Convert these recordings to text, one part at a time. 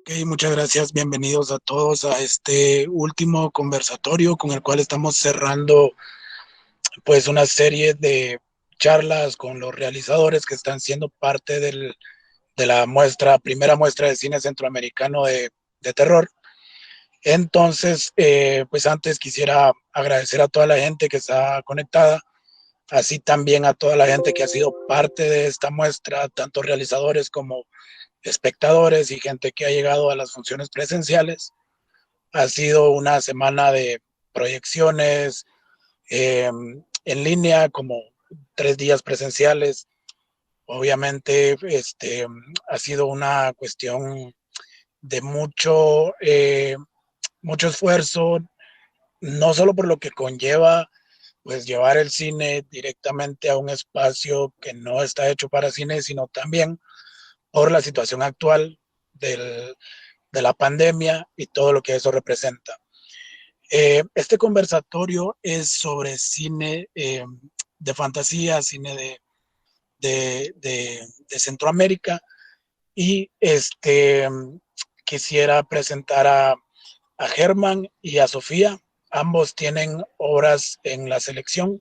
Ok, muchas gracias. Bienvenidos a todos a este último conversatorio con el cual estamos cerrando pues una serie de charlas con los realizadores que están siendo parte de la primera muestra de cine centroamericano de terror. Entonces, pues antes quisiera agradecer a toda la gente que está conectada, así también a toda la gente que ha sido parte de esta muestra, tanto realizadores como espectadores y gente que ha llegado a las funciones presenciales. Ha sido una semana de proyecciones en línea, como 3 días presenciales. Obviamente, ha sido una cuestión de mucho esfuerzo, no solo por lo que conlleva pues llevar el cine directamente a un espacio que no está hecho para cine, sino también por la situación actual de la pandemia y todo lo que eso representa. Este conversatorio es sobre cine de fantasía, cine de Centroamérica, y quisiera presentar a Germán y a Sofía. Ambos tienen obras en la selección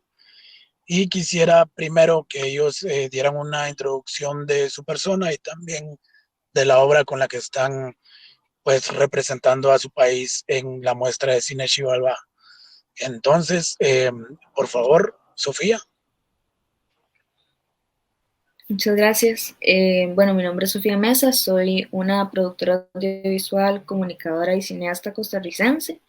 y quisiera primero que ellos dieran una introducción de su persona y también de la obra con la que están pues representando a su país en la muestra de cine Xibalbá. Entonces, por favor, Sofía. Muchas gracias. Bueno, mi nombre es Sofía Mesa, soy una productora audiovisual, comunicadora y cineasta costarricense.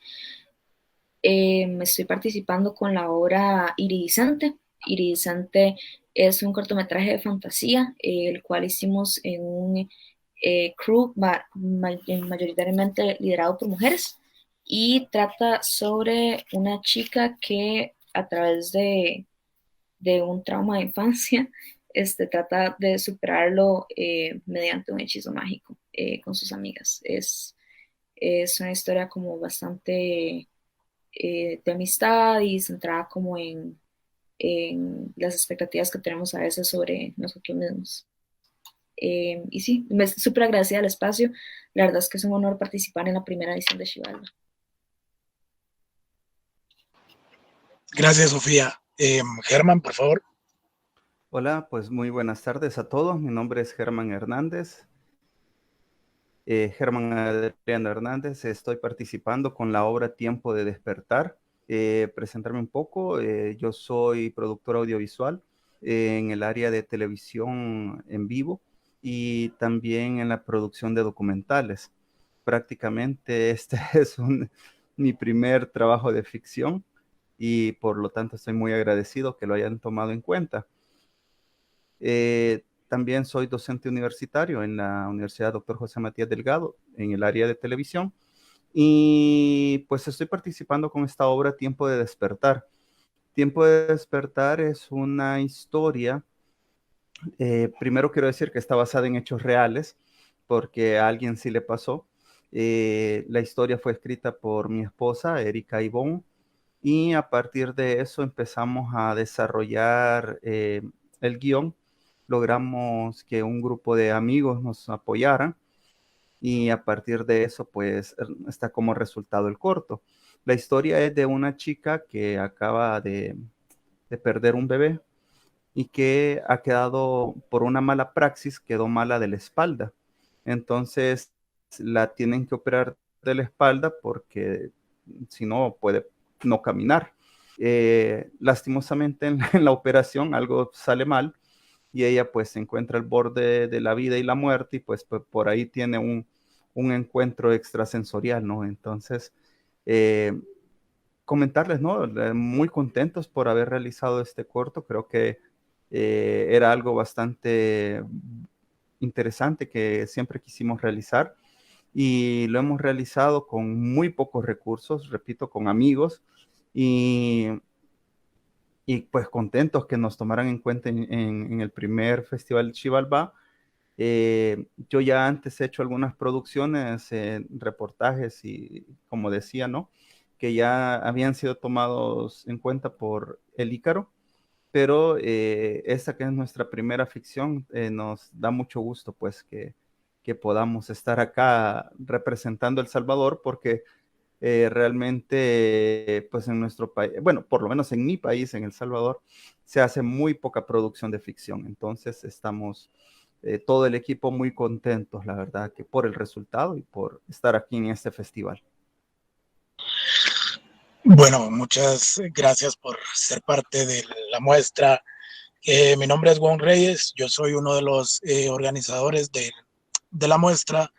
Me estoy participando con la obra Iridisante. Iridisante es un cortometraje de fantasía, el cual hicimos en un crew mayoritariamente liderado por mujeres y trata sobre una chica que a través de un trauma de infancia, trata de superarlo mediante un hechizo mágico con sus amigas. Es una historia como bastante de amistad y centrada como en las expectativas que tenemos a veces sobre nosotros mismos. Y sí, me súper agradecida al espacio. La verdad es que es un honor participar en la primera edición de Chivalba. Gracias, Sofía. Germán, por favor. Hola, pues muy buenas tardes a todos. Mi nombre es Germán Hernández. Germán Adriano Hernández. Estoy participando con la obra Tiempo de Despertar. Presentarme un poco. Yo soy productor audiovisual en el área de televisión en vivo y también en la producción de documentales. Prácticamente este es mi primer trabajo de ficción y por lo tanto estoy muy agradecido que lo hayan tomado en cuenta. También soy docente universitario en la Universidad Dr. José Matías Delgado en el área de televisión y pues estoy participando con esta obra Tiempo de Despertar. Tiempo de Despertar es una historia, primero quiero decir que está basada en hechos reales porque a alguien sí le pasó. La historia fue escrita por mi esposa, Erika Ivonne, y a partir de eso empezamos a desarrollar el guión. Logramos que un grupo de amigos nos apoyaran y a partir de eso pues está como resultado el corto. La historia es de una chica que acaba de perder un bebé y que ha quedado por una mala praxis, quedó mala de la espalda. Entonces la tienen que operar de la espalda porque si no puede no caminar. Lastimosamente en la operación algo sale mal y ella pues se encuentra al borde de la vida y la muerte y pues por ahí tiene un encuentro extrasensorial, ¿no? Entonces, eh, comentarles, ¿no? Muy contentos por haber realizado este corto, creo que era algo bastante interesante que siempre quisimos realizar y lo hemos realizado con muy pocos recursos, repito, con amigos y, y pues contentos que nos tomaran en cuenta en el primer Festival Xibalbá. Yo ya antes he hecho algunas producciones, reportajes y como decía, ¿no? Que ya habían sido tomados en cuenta por el Ícaro, pero esta que es nuestra primera ficción, nos da mucho gusto pues que que podamos estar acá representando El Salvador, porque realmente, pues en nuestro país, bueno, por lo menos en mi país, en El Salvador, se hace muy poca producción de ficción. Entonces estamos todo el equipo muy contentos, la verdad, que por el resultado y por estar aquí en este festival. Bueno, muchas gracias por ser parte de la muestra. Mi nombre es Juan Reyes, yo soy uno de los organizadores de la muestra.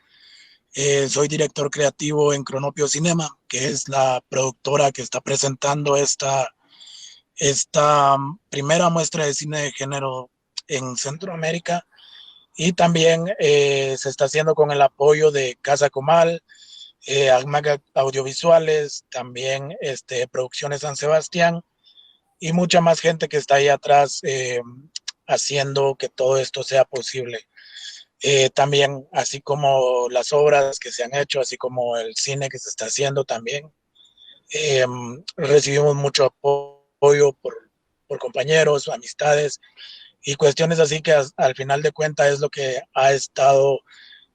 Soy director creativo en Cronopio Cinema, que es la productora que está presentando esta primera muestra de cine de género en Centroamérica. Y también se está haciendo con el apoyo de Casa Comal, ACMAC Audiovisuales, también Producciones San Sebastián y mucha más gente que está ahí atrás haciendo que todo esto sea posible. También, así como las obras que se han hecho, así como el cine que se está haciendo también, eh, recibimos mucho apoyo por compañeros, amistades y cuestiones así que al final de cuentas es lo que ha estado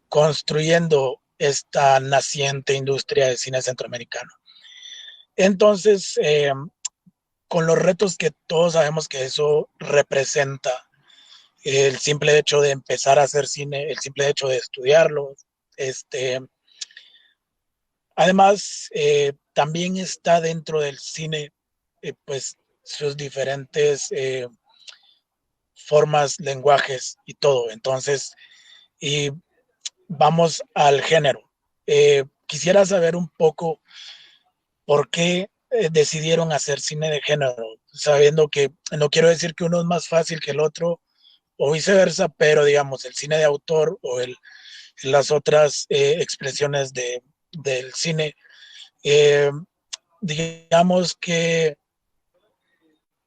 construyendo esta naciente industria de cine centroamericano. Entonces, con los retos que todos sabemos que eso representa, el simple hecho de empezar a hacer cine, el simple hecho de estudiarlo, este, además, también está dentro del cine, pues sus diferentes formas, lenguajes y todo. Entonces, y vamos al género. Quisiera saber un poco por qué decidieron hacer cine de género, sabiendo que no quiero decir que uno es más fácil que el otro o viceversa, pero digamos, el cine de autor o las otras expresiones del cine, eh, digamos que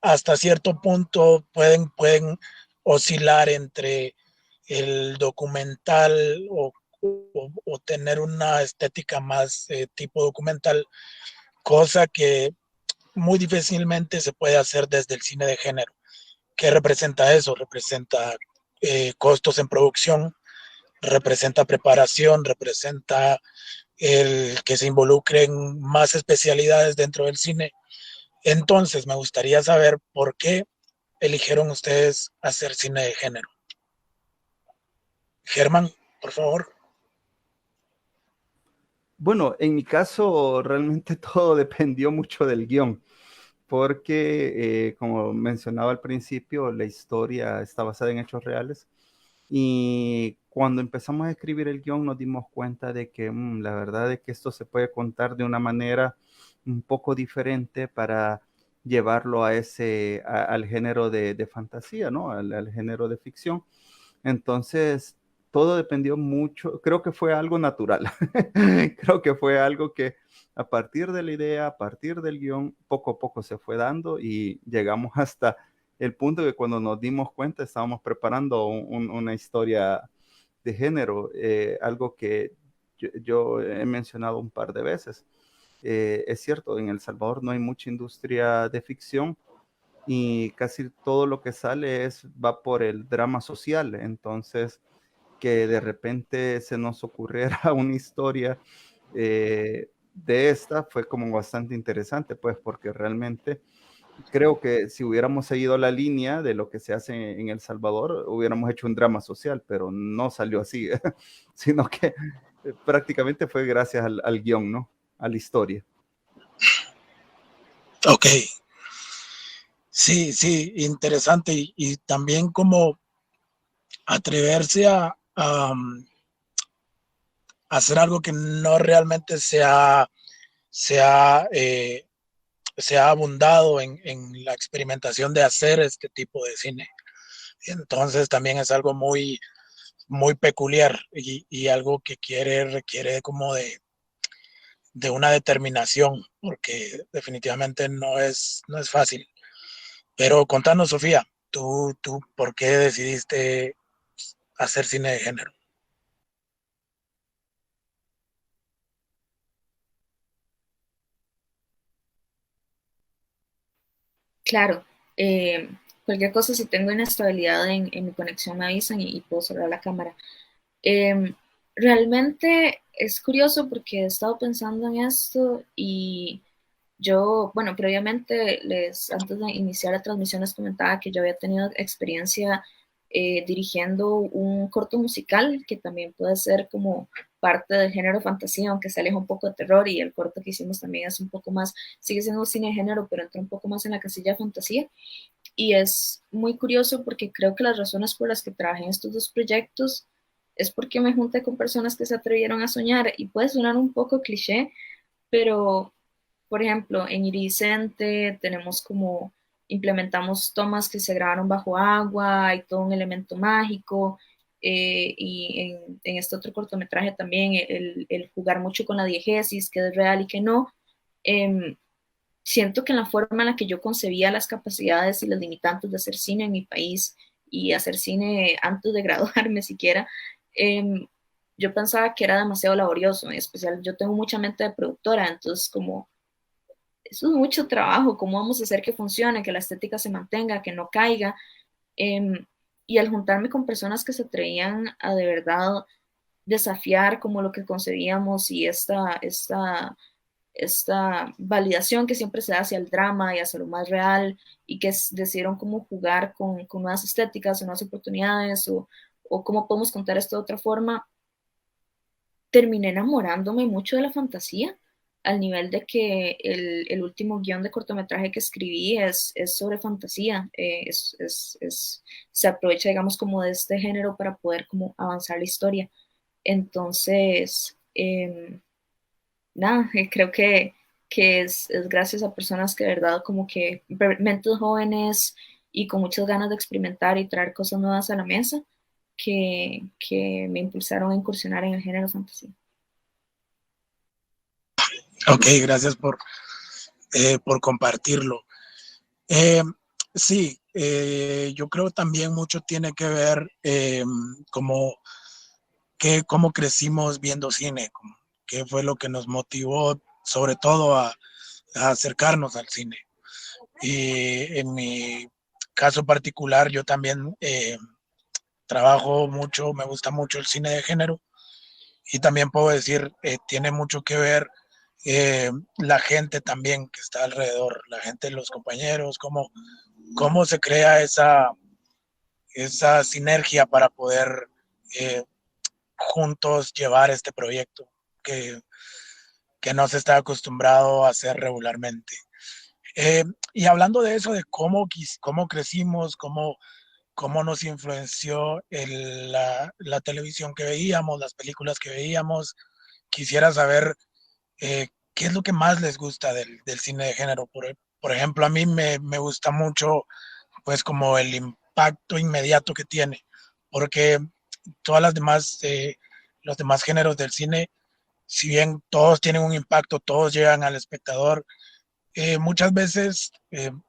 hasta cierto punto pueden oscilar entre el documental o tener una estética más tipo documental, cosa que muy difícilmente se puede hacer desde el cine de género. ¿Qué representa eso? Representa costos en producción, representa preparación, representa el que se involucren más especialidades dentro del cine. Entonces, me gustaría saber por qué eligieron ustedes hacer cine de género. Germán, por favor. Bueno, en mi caso realmente todo dependió mucho del guión, porque como mencionaba al principio, la historia está basada en hechos reales y cuando empezamos a escribir el guión nos dimos cuenta de que la verdad es que esto se puede contar de una manera un poco diferente para llevarlo a al género de fantasía, ¿no? Al género de ficción. Entonces, todo dependió mucho, creo que fue algo natural, creo que fue algo que a partir de la idea, a partir del guión, poco a poco se fue dando y llegamos hasta el punto que cuando nos dimos cuenta estábamos preparando una historia de género, algo que yo he mencionado un par de veces. Es cierto, en El Salvador no hay mucha industria de ficción, y casi todo lo que sale va por el drama social. Entonces, que de repente se nos ocurriera una historia de esta fue como bastante interesante, pues porque realmente creo que si hubiéramos seguido la línea de lo que se hace en El Salvador, hubiéramos hecho un drama social, pero no salió así, sino que prácticamente fue gracias al guión, ¿no? A la historia. Ok. Sí, sí, interesante. Y también como atreverse hacer algo que no realmente se ha abundado en la experimentación de hacer este tipo de cine. Entonces también es algo muy peculiar y algo que requiere como de una determinación, porque definitivamente no es fácil. Pero contanos, Sofía, tú, ¿por qué decidiste hacer cine de género? Claro, eh, cualquier cosa, si tengo inestabilidad en mi conexión me avisan y puedo cerrar la cámara. Realmente es curioso porque he estado pensando en esto y yo, bueno, previamente antes de iniciar la transmisión les comentaba que yo había tenido experiencia dirigiendo un corto musical que también puede ser como parte del género fantasía, aunque se aleja un poco de terror, y el corto que hicimos también es un poco más, sigue siendo cine de género, pero entra un poco más en la casilla de fantasía. Y es muy curioso porque creo que las razones por las que trabajé en estos dos proyectos es porque me junté con personas que se atrevieron a soñar, y puede sonar un poco cliché, pero por ejemplo, en Iridicente tenemos como, implementamos tomas que se grabaron bajo agua, hay todo un elemento mágico, y en este otro cortometraje también el jugar mucho con la diegesis, que es real y que no. Eh, Siento que en la forma en la que yo concebía las capacidades y los limitantes de hacer cine en mi país y hacer cine antes de graduarme siquiera, eh, yo pensaba que era demasiado laborioso, en especial yo tengo mucha mente de productora, entonces como eso es mucho trabajo, cómo vamos a hacer que funcione, que la estética se mantenga, que no caiga. Eh, y al juntarme con personas que se atrevían a de verdad desafiar como lo que concebíamos, y esta validación que siempre se da hacia el drama y hacia lo más real, y que decidieron cómo jugar con nuevas estéticas o nuevas oportunidades, o cómo podemos contar esto de otra forma, terminé enamorándome mucho de la fantasía, al nivel de que el último guión de cortometraje que escribí es sobre fantasía, se aprovecha, digamos, como de este género para poder como avanzar la historia. Entonces, nada, creo que es gracias a personas que de verdad como que mentes jóvenes y con muchas ganas de experimentar y traer cosas nuevas a la mesa que me impulsaron a incursionar en el género fantasía. Ok, gracias por compartirlo. Eh, sí, yo creo también mucho tiene que ver como cómo crecimos viendo cine, qué fue lo que nos motivó sobre todo a acercarnos al cine. Y en mi caso particular, yo también trabajo mucho, me gusta mucho el cine de género, y también puedo decir, tiene mucho que ver la gente también que está alrededor, la gente, los compañeros, cómo se crea esa sinergia para poder eh, juntos llevar este proyecto que, que no se está acostumbrado a hacer regularmente. Eh, y hablando de eso, de cómo crecimos, cómo nos influenció la televisión que veíamos, las películas que veíamos, quisiera saber qué es lo que más les gusta del cine de género. Por ejemplo, a mí me gusta mucho, pues, como el impacto inmediato que tiene, porque todas las demás, los demás géneros del cine, si bien todos tienen un impacto, todos llegan al espectador, muchas veces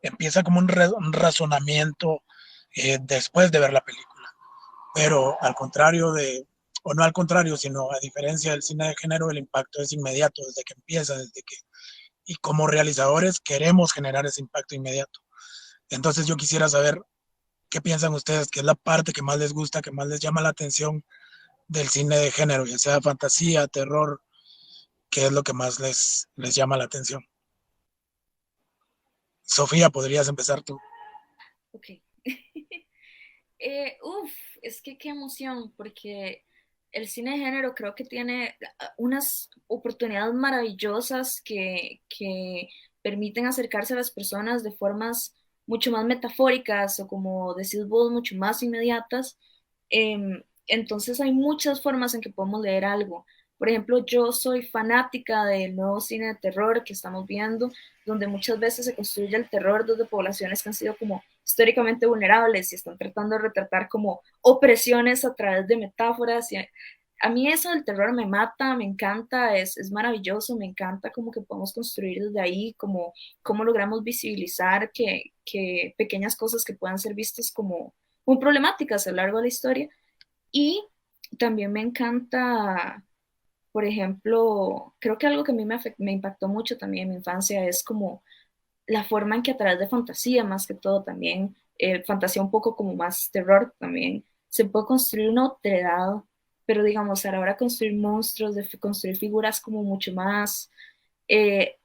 empieza como un razonamiento después de ver la película. Pero al contrario o no al contrario, sino a diferencia del cine de género, el impacto es inmediato desde que empieza, y como realizadores queremos generar ese impacto inmediato. Entonces yo quisiera saber qué piensan ustedes, qué es la parte que más les gusta, que más les llama la atención del cine de género, ya sea fantasía, terror, qué es lo que más les llama la atención. Sofía, podrías empezar tú. Ok. Uf, es que qué emoción, porque el cine de género creo que tiene unas oportunidades maravillosas que permiten acercarse a las personas de formas mucho más metafóricas, o como decís vos, mucho más inmediatas. Entonces hay muchas formas en que podemos leer algo. Por ejemplo, yo soy fanática del nuevo cine de terror que estamos viendo, donde muchas veces se construye el terror desde poblaciones que han sido como históricamente vulnerables y están tratando de retratar como opresiones a través de metáforas. Y a mí eso del terror me mata, me encanta, es maravilloso, me encanta como que podemos construir desde ahí, como cómo logramos visibilizar que pequeñas cosas que puedan ser vistas como muy problemáticas a lo largo de la historia. Y también me encanta, por ejemplo, creo que algo que a mí me impactó mucho también en mi infancia es como la forma en que a través de fantasía, más que todo también, fantasía un poco como más terror también, se puede construir una otredad pero digamos, a la hora de construir monstruos, de construir figuras como mucho más, eh,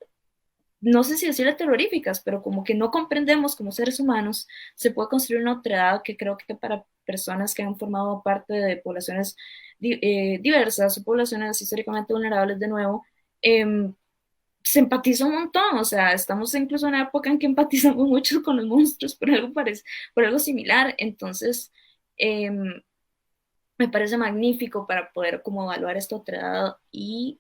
no sé si decirle terroríficas, pero como que no comprendemos como seres humanos, se puede construir una otredad que creo que para personas que han formado parte de poblaciones diversas o poblaciones históricamente vulnerables de nuevo, eh, se empatiza un montón, o sea, estamos incluso en una época en que empatizamos mucho con los monstruos por algo similar, entonces eh, me parece magnífico para poder como evaluar esta otredad y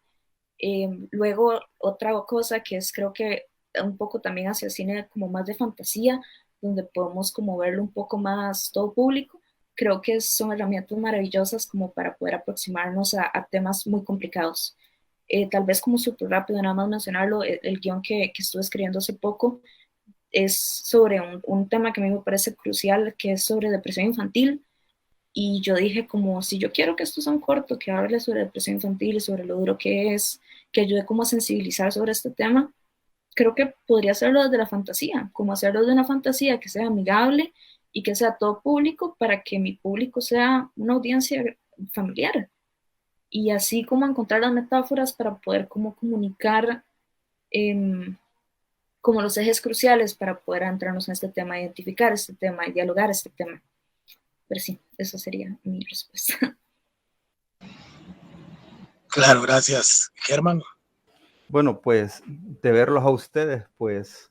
luego, otra cosa que es creo que un poco también hacia cine como más de fantasía, donde podemos como verlo un poco más todo público, creo que son herramientas maravillosas como para poder aproximarnos a temas muy complicados. Tal vez como súper rápido, nada más mencionarlo, el guión que estuve escribiendo hace poco es sobre un tema que a mí me parece crucial, que es sobre depresión infantil. Y yo dije como, si yo quiero que esto sea un corto, que hable sobre depresión infantil, sobre lo duro que es, que ayude como a sensibilizar sobre este tema, creo que podría hacerlo desde la fantasía, como hacerlo de una fantasía que sea amigable y que sea todo público para que mi público sea una audiencia familiar. Y así como encontrar las metáforas para poder como comunicar em, como los ejes cruciales para poder entrarnos en este tema, identificar este tema y dialogar este tema. Pero sí, eso sería mi respuesta. Claro, gracias, Germán. Bueno, pues de verlos a ustedes, pues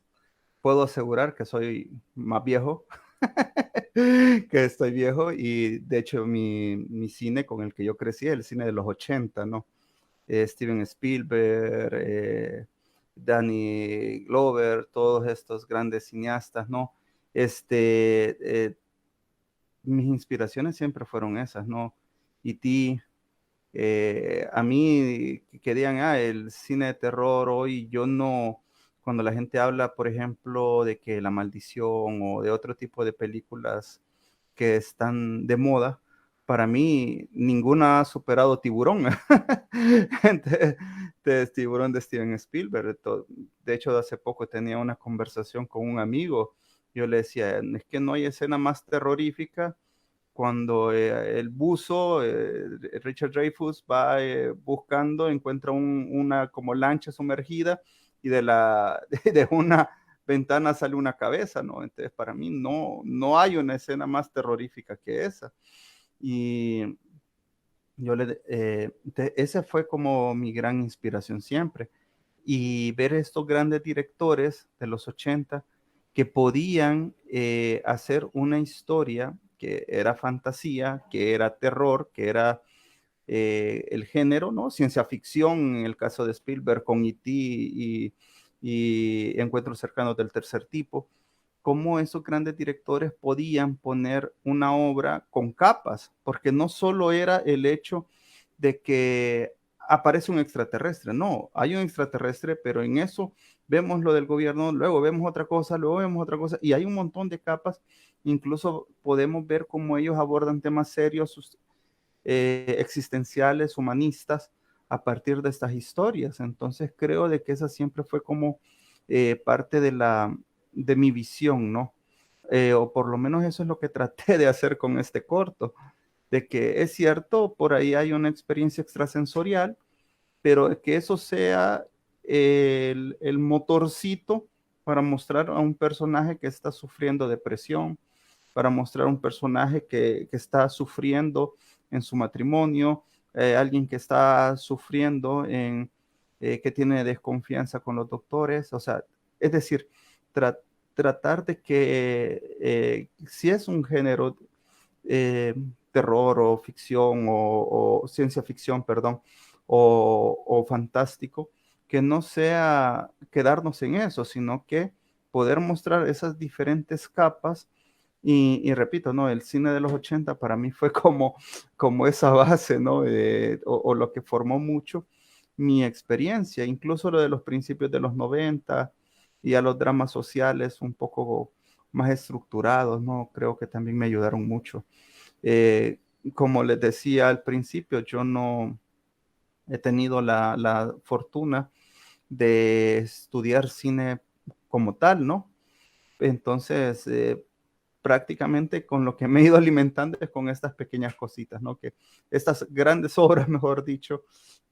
puedo asegurar que soy más viejo, que estoy viejo y de hecho mi cine con el que yo crecí es el cine de los 80, ¿no? Steven Spielberg, Danny Glover, todos estos grandes cineastas, ¿no? Mis inspiraciones siempre fueron esas, ¿no? E.T., a mí que digan, el cine de terror hoy, yo no, cuando la gente habla, por ejemplo, de que La Maldición o de otro tipo de películas que están de moda, para mí ninguna ha superado Tiburón. Tiburón de Steven Spielberg. De hecho, hace poco tenía una conversación con un amigo. Yo le decía, es que no hay escena más terrorífica cuando el buzo, Richard Dreyfuss, va buscando, encuentra una como lancha sumergida y de una ventana sale una cabeza, ¿no? Entonces, para mí no hay una escena más terrorífica que esa. Y esa fue como mi gran inspiración siempre. Y ver estos grandes directores de los 80 que podían hacer una historia que era fantasía, que era terror, que era el género, ¿no? Ciencia ficción, en el caso de Spielberg con E.T. y Encuentros cercanos del tercer tipo, cómo esos grandes directores podían poner una obra con capas, porque no solo era el hecho de que aparece un extraterrestre, no, hay un extraterrestre, pero en eso vemos lo del gobierno, luego vemos otra cosa, luego vemos otra cosa, y hay un montón de capas, incluso podemos ver cómo ellos abordan temas serios, existenciales, humanistas, a partir de estas historias. Entonces creo de que esa siempre fue como parte de mi visión, ¿no? O por lo menos eso es lo que traté de hacer con este corto, de que es cierto, por ahí hay una experiencia extrasensorial, pero que eso sea el motorcito para mostrar a un personaje que está sufriendo depresión, para mostrar un personaje que está sufriendo en su matrimonio, alguien que está sufriendo que tiene desconfianza con los doctores, o sea, es decir, tra tratar de que si es un género eh, terror o ficción o ciencia ficción, perdón, o fantástico, que no sea quedarnos en eso, sino que poder mostrar esas diferentes capas y repito, ¿no? El cine de los 80 para mí fue como esa base, ¿no? O lo que formó mucho mi experiencia, incluso lo de los principios de los 90 y a los dramas sociales un poco más estructurados, ¿no? Creo que también me ayudaron mucho. Eh, Como les decía al principio, yo no he tenido la fortuna de estudiar cine como tal, ¿no? Entonces, prácticamente con lo que me he ido alimentando es con estas pequeñas cositas, ¿no? Que estas grandes obras, mejor dicho,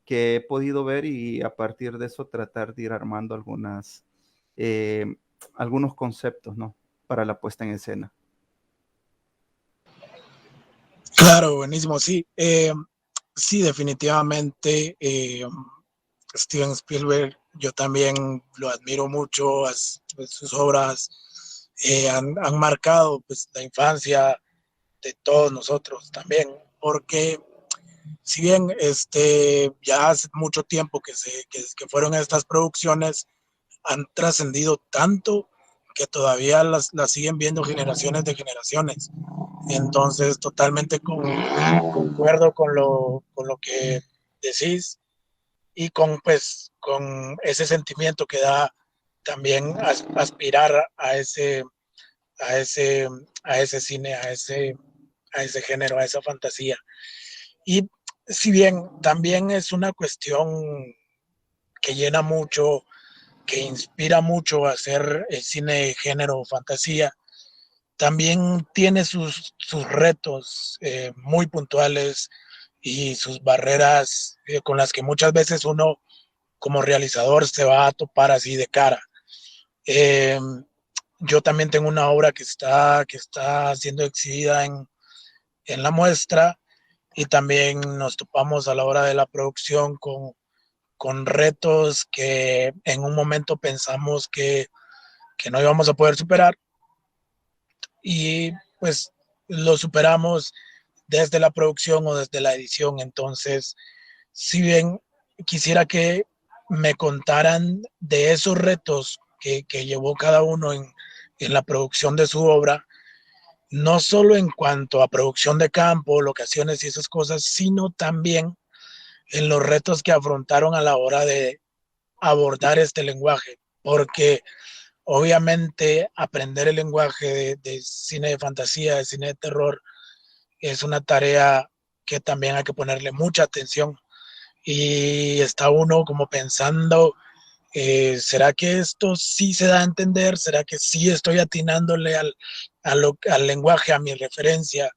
que he podido ver y a partir de eso tratar de ir armando algunos conceptos, ¿no? Para la puesta en escena. Claro, buenísimo, sí. Sí, definitivamente. Steven Spielberg, yo también lo admiro mucho, pues, sus obras han marcado pues, la infancia de todos nosotros también, porque si bien ya hace mucho tiempo que fueron estas producciones, han trascendido tanto que todavía las siguen viendo generaciones de generaciones. Entonces, totalmente concuerdo con lo que decís y con ese sentimiento que da también aspirar a ese, a ese cine, a ese género, a esa fantasía. Y si bien también es una cuestión que llena mucho, que inspira mucho a hacer el cine género fantasía, también tiene sus retos muy puntuales y sus barreras con las que muchas veces uno como realizador se va a topar así de cara. Eh, yo también tengo una obra que está siendo exhibida en la muestra y también nos topamos a la hora de la producción con retos que en un momento pensamos que no íbamos a poder superar y pues lo superamos desde la producción o desde la edición. Entonces, si bien quisiera que me contaran de esos retos que llevó cada uno en la producción de su obra, no solo en cuanto a producción de campo, locaciones y esas cosas, sino también en los retos que afrontaron a la hora de abordar este lenguaje, porque obviamente aprender el lenguaje de cine de fantasía, de cine de terror, es una tarea que también hay que ponerle mucha atención y está uno como pensando, ¿será que esto sí se da a entender? ¿Será que sí estoy atinándole al lenguaje, a mi referencia,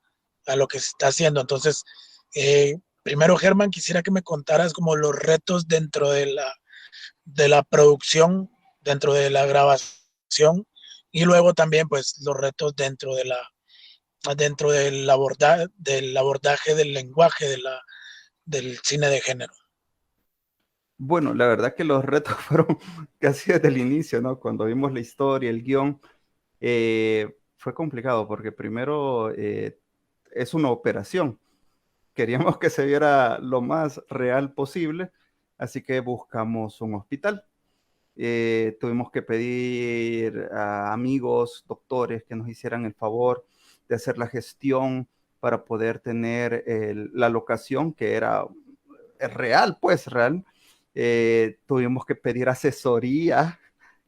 a lo que se está haciendo? Entonces, primero, Germán, quisiera que me contaras como los retos dentro de la producción, dentro de la grabación y luego también pues los retos dentro del abordaje del lenguaje del cine de género. Bueno, la verdad que los retos fueron casi desde el inicio, ¿no? Cuando vimos la historia, el guión, fue complicado porque primero es una operación. Queríamos que se viera lo más real posible, así que buscamos un hospital. Tuvimos que pedir a amigos, doctores, que nos hicieran el favor de hacer la gestión para poder tener la locación que era real, pues real. Tuvimos que pedir asesoría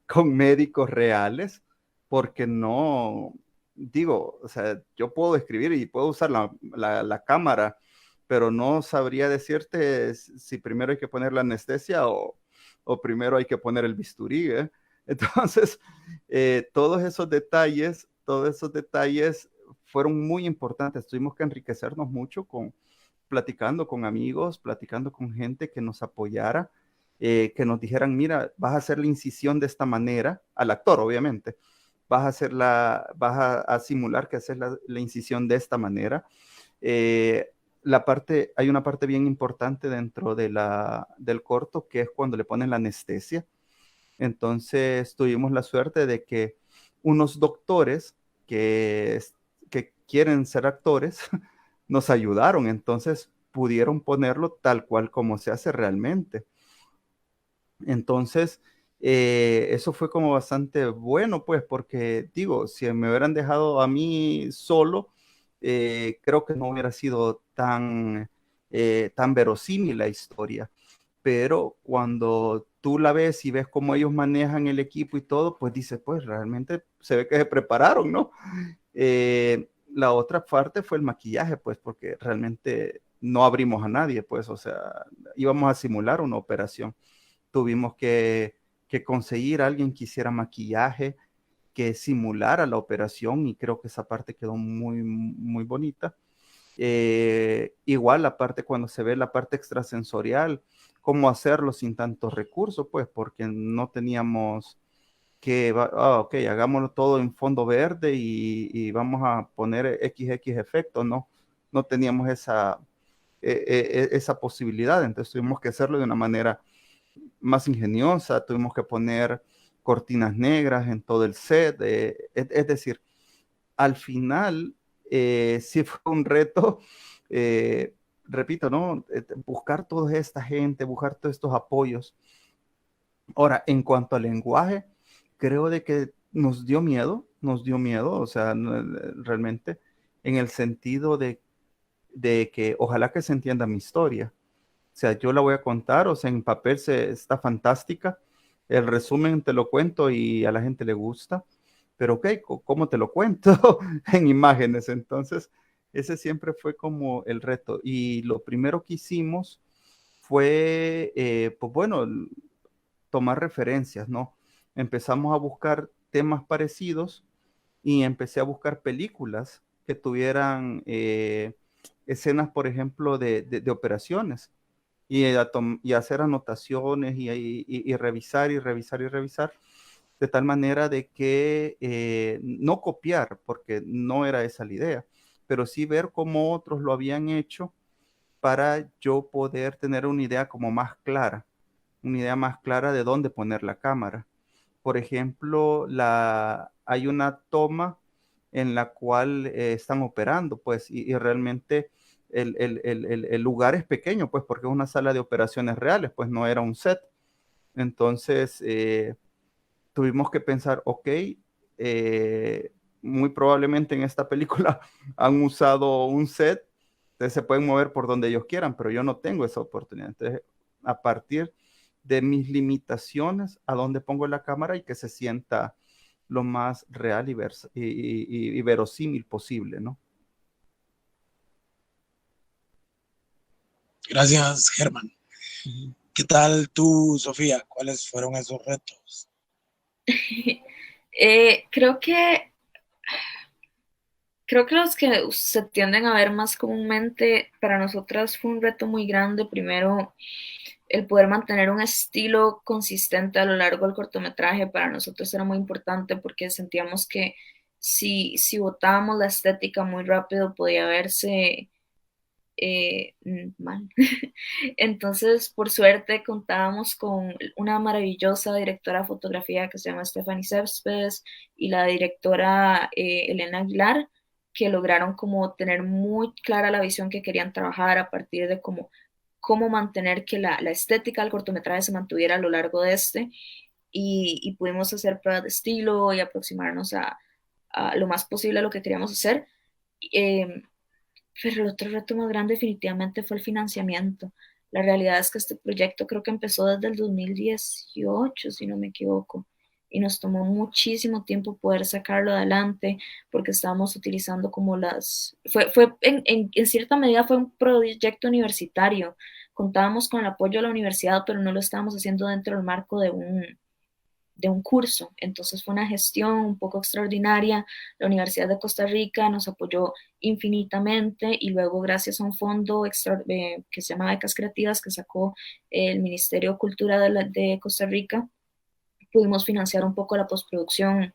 con médicos reales, porque no, digo, o sea, yo puedo escribir y puedo usar la cámara, pero no sabría decirte si primero hay que poner la anestesia o primero hay que poner el bisturí, ¿eh? Entonces, todos esos detalles fueron muy importantes. Tuvimos que enriquecernos mucho platicando con amigos, platicando con gente que nos apoyara, que nos dijeran, mira, vas a hacer la incisión de esta manera, al actor obviamente, vas a simular que haces la incisión de esta manera. Hay una parte bien importante dentro del corto, que es cuando le ponen la anestesia. Entonces tuvimos la suerte de que unos doctores que quieren ser actores nos ayudaron, entonces pudieron ponerlo tal cual como se hace realmente. Entonces, eso fue como bastante bueno, pues, porque digo, si me hubieran dejado a mí solo, creo que no hubiera sido tan verosímil la historia. Pero cuando tú la ves y ves cómo ellos manejan el equipo y todo, pues dices, pues realmente se ve que se prepararon, ¿no? La otra parte fue el maquillaje, pues, porque realmente no abrimos a nadie, pues, o sea, íbamos a simular una operación. Tuvimos que conseguir a alguien que hiciera maquillaje que simulara la operación, y creo que esa parte quedó muy, muy bonita. Igual la parte cuando se ve la parte extrasensorial, cómo hacerlo sin tantos recursos, pues porque no teníamos ok, hagámoslo todo en fondo verde y vamos a poner XX efectos, ¿no? No teníamos esa posibilidad, entonces tuvimos que hacerlo de una manera más ingeniosa, tuvimos que poner cortinas negras en todo el set, es decir, al final sí fue un reto, repito, ¿no? Buscar toda esta gente, buscar todos estos apoyos. Ahora, en cuanto al lenguaje, creo de que nos dio miedo, o sea, realmente, en el sentido de que ojalá que se entienda mi historia. O sea, yo la voy a contar, o sea, en papel está fantástica. El resumen te lo cuento y a la gente le gusta, pero ok, ¿cómo te lo cuento? En imágenes. Entonces, ese siempre fue como el reto. Y lo primero que hicimos fue, pues bueno, tomar referencias, ¿no? Empezamos a buscar temas parecidos y empecé a buscar películas que tuvieran escenas, por ejemplo, de operaciones y hacer anotaciones y revisar y revisar y revisar de tal manera de que no copiar, porque no era esa la idea, pero sí ver cómo otros lo habían hecho para yo poder tener una idea más clara de dónde poner la cámara. Por ejemplo, hay una toma en la cual están operando, pues, y realmente el lugar es pequeño, pues, porque es una sala de operaciones reales, pues no era un set. Entonces, tuvimos que pensar, ok, muy probablemente en esta película han usado un set, entonces se pueden mover por donde ellos quieran, pero yo no tengo esa oportunidad. Entonces, a partir de mis limitaciones, a dónde pongo la cámara y que se sienta lo más real y verosímil posible, ¿no? Gracias, Germán. ¿Qué tal tú, Sofía? ¿Cuáles fueron esos retos? Creo que los que se tienden a ver más comúnmente para nosotras fue un reto muy grande. Primero, el poder mantener un estilo consistente a lo largo del cortometraje para nosotros era muy importante porque sentíamos que si botábamos la estética muy rápido podía verse mal. Entonces, por suerte, contábamos con una maravillosa directora de fotografía que se llama Stephanie Céspedes y la directora Elena Aguilar, que lograron como tener muy clara la visión que querían trabajar a partir de cómo mantener que la estética del cortometraje se mantuviera a lo largo de y pudimos hacer pruebas de estilo y aproximarnos a lo más posible a lo que queríamos hacer. Eh, pero el otro reto más grande definitivamente fue el financiamiento. La realidad es que este proyecto creo que empezó desde el 2018, si no me equivoco, y nos tomó muchísimo tiempo poder sacarlo adelante porque estábamos utilizando como fue en cierta medida fue un proyecto universitario. Contábamos con el apoyo de la universidad, pero no lo estábamos haciendo dentro del marco de un curso. Entonces fue una gestión un poco extraordinaria. La Universidad de Costa Rica nos apoyó infinitamente y luego gracias a un fondo que se llama Becas Creativas que sacó el Ministerio de Cultura de Costa Rica, pudimos financiar un poco la postproducción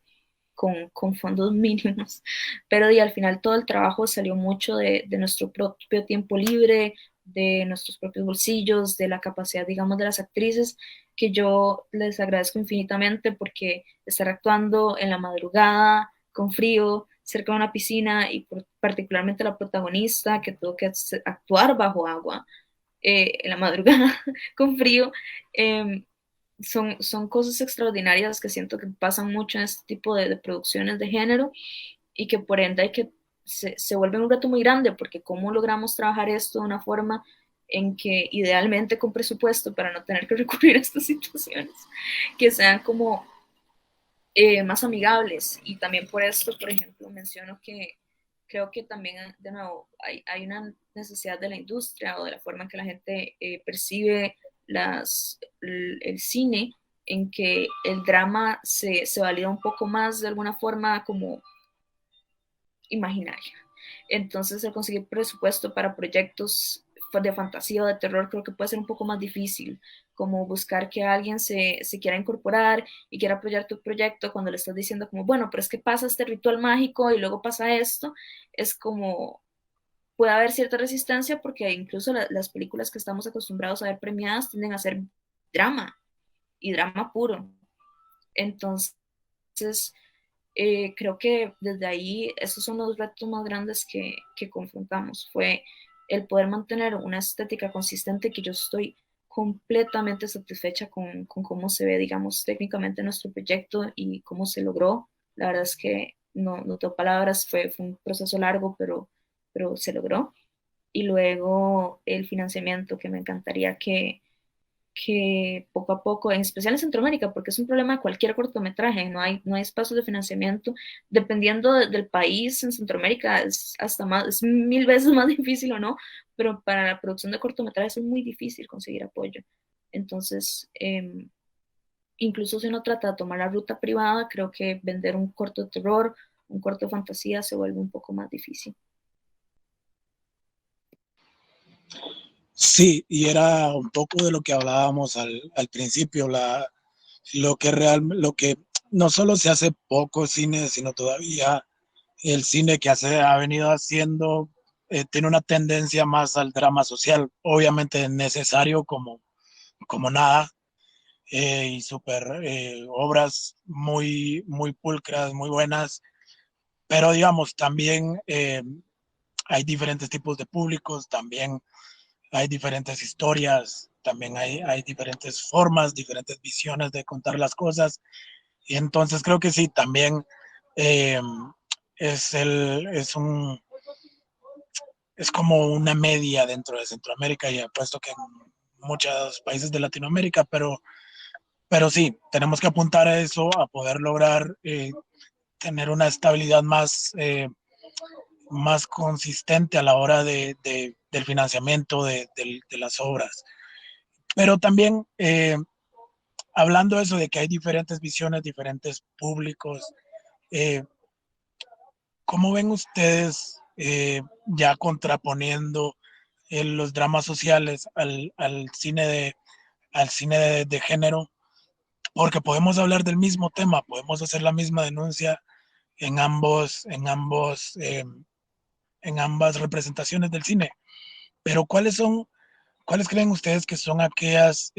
con fondos mínimos, pero y al final todo el trabajo salió mucho de nuestro propio tiempo libre, de nuestros propios bolsillos, de la capacidad, digamos, de las actrices, que yo les agradezco infinitamente porque estar actuando en la madrugada, con frío, cerca de una piscina y particularmente la protagonista que tuvo que actuar bajo agua en la madrugada con frío, eh, son cosas extraordinarias que siento que pasan mucho en este tipo de producciones de género y que por ende se vuelve un reto muy grande porque cómo logramos trabajar esto de una forma en que idealmente con presupuesto para no tener que recurrir a estas situaciones que sean como más amigables y también por esto, por ejemplo, menciono que creo que también, de nuevo, hay una necesidad de la industria o de la forma en que la gente percibe el cine en que el drama se valida un poco más de alguna forma como imaginaria. Entonces, el conseguir presupuesto para proyectos de fantasía o de terror creo que puede ser un poco más difícil, como buscar que alguien se quiera incorporar y quiera apoyar tu proyecto cuando le estás diciendo como, bueno, pero es que pasa este ritual mágico y luego pasa esto, es como, puede haber cierta resistencia porque incluso las películas que estamos acostumbrados a ver premiadas tienden a ser drama y drama puro. Entonces, creo que desde ahí esos son los retos más grandes que confrontamos. Fue el poder mantener una estética consistente que yo estoy completamente satisfecha con cómo se ve, digamos, técnicamente nuestro proyecto y cómo se logró. La verdad es que no tengo palabras, fue un proceso largo, pero se logró. Y luego el financiamiento, que me encantaría que poco a poco, en especial en Centroamérica, porque es un problema de cualquier cortometraje, no hay espacios de financiamiento, dependiendo del país, en Centroamérica es hasta más, es 1000 veces más difícil o no, pero para la producción de cortometrajes es muy difícil conseguir apoyo. Entonces, incluso si uno trata de tomar la ruta privada, creo que vender un corto de terror, un corto de fantasía se vuelve un poco más difícil. Sí, y era un poco de lo que hablábamos al principio, lo que no solo se hace poco cine, sino todavía el cine que ha venido haciendo tiene una tendencia más al drama social, obviamente necesario como nada, y super obras muy pulcras, muy buenas, pero digamos, también hay diferentes tipos de públicos, también hay diferentes historias, también hay diferentes formas, diferentes visiones de contar las cosas. Y entonces creo que sí, también eh, es como una media dentro de Centroamérica y apuesto que en muchos países de Latinoamérica, pero sí, tenemos que apuntar a eso, a poder lograr tener una estabilidad más consistente a la hora del financiamiento de las obras. Pero también hablando de eso de que hay diferentes visiones, diferentes públicos, eh, ¿cómo ven ustedes ya contraponiendo los dramas sociales al cine de género? Porque podemos hablar del mismo tema, podemos hacer la misma denuncia en en ambas representaciones del cine. Pero cuáles creen ustedes que son aquellas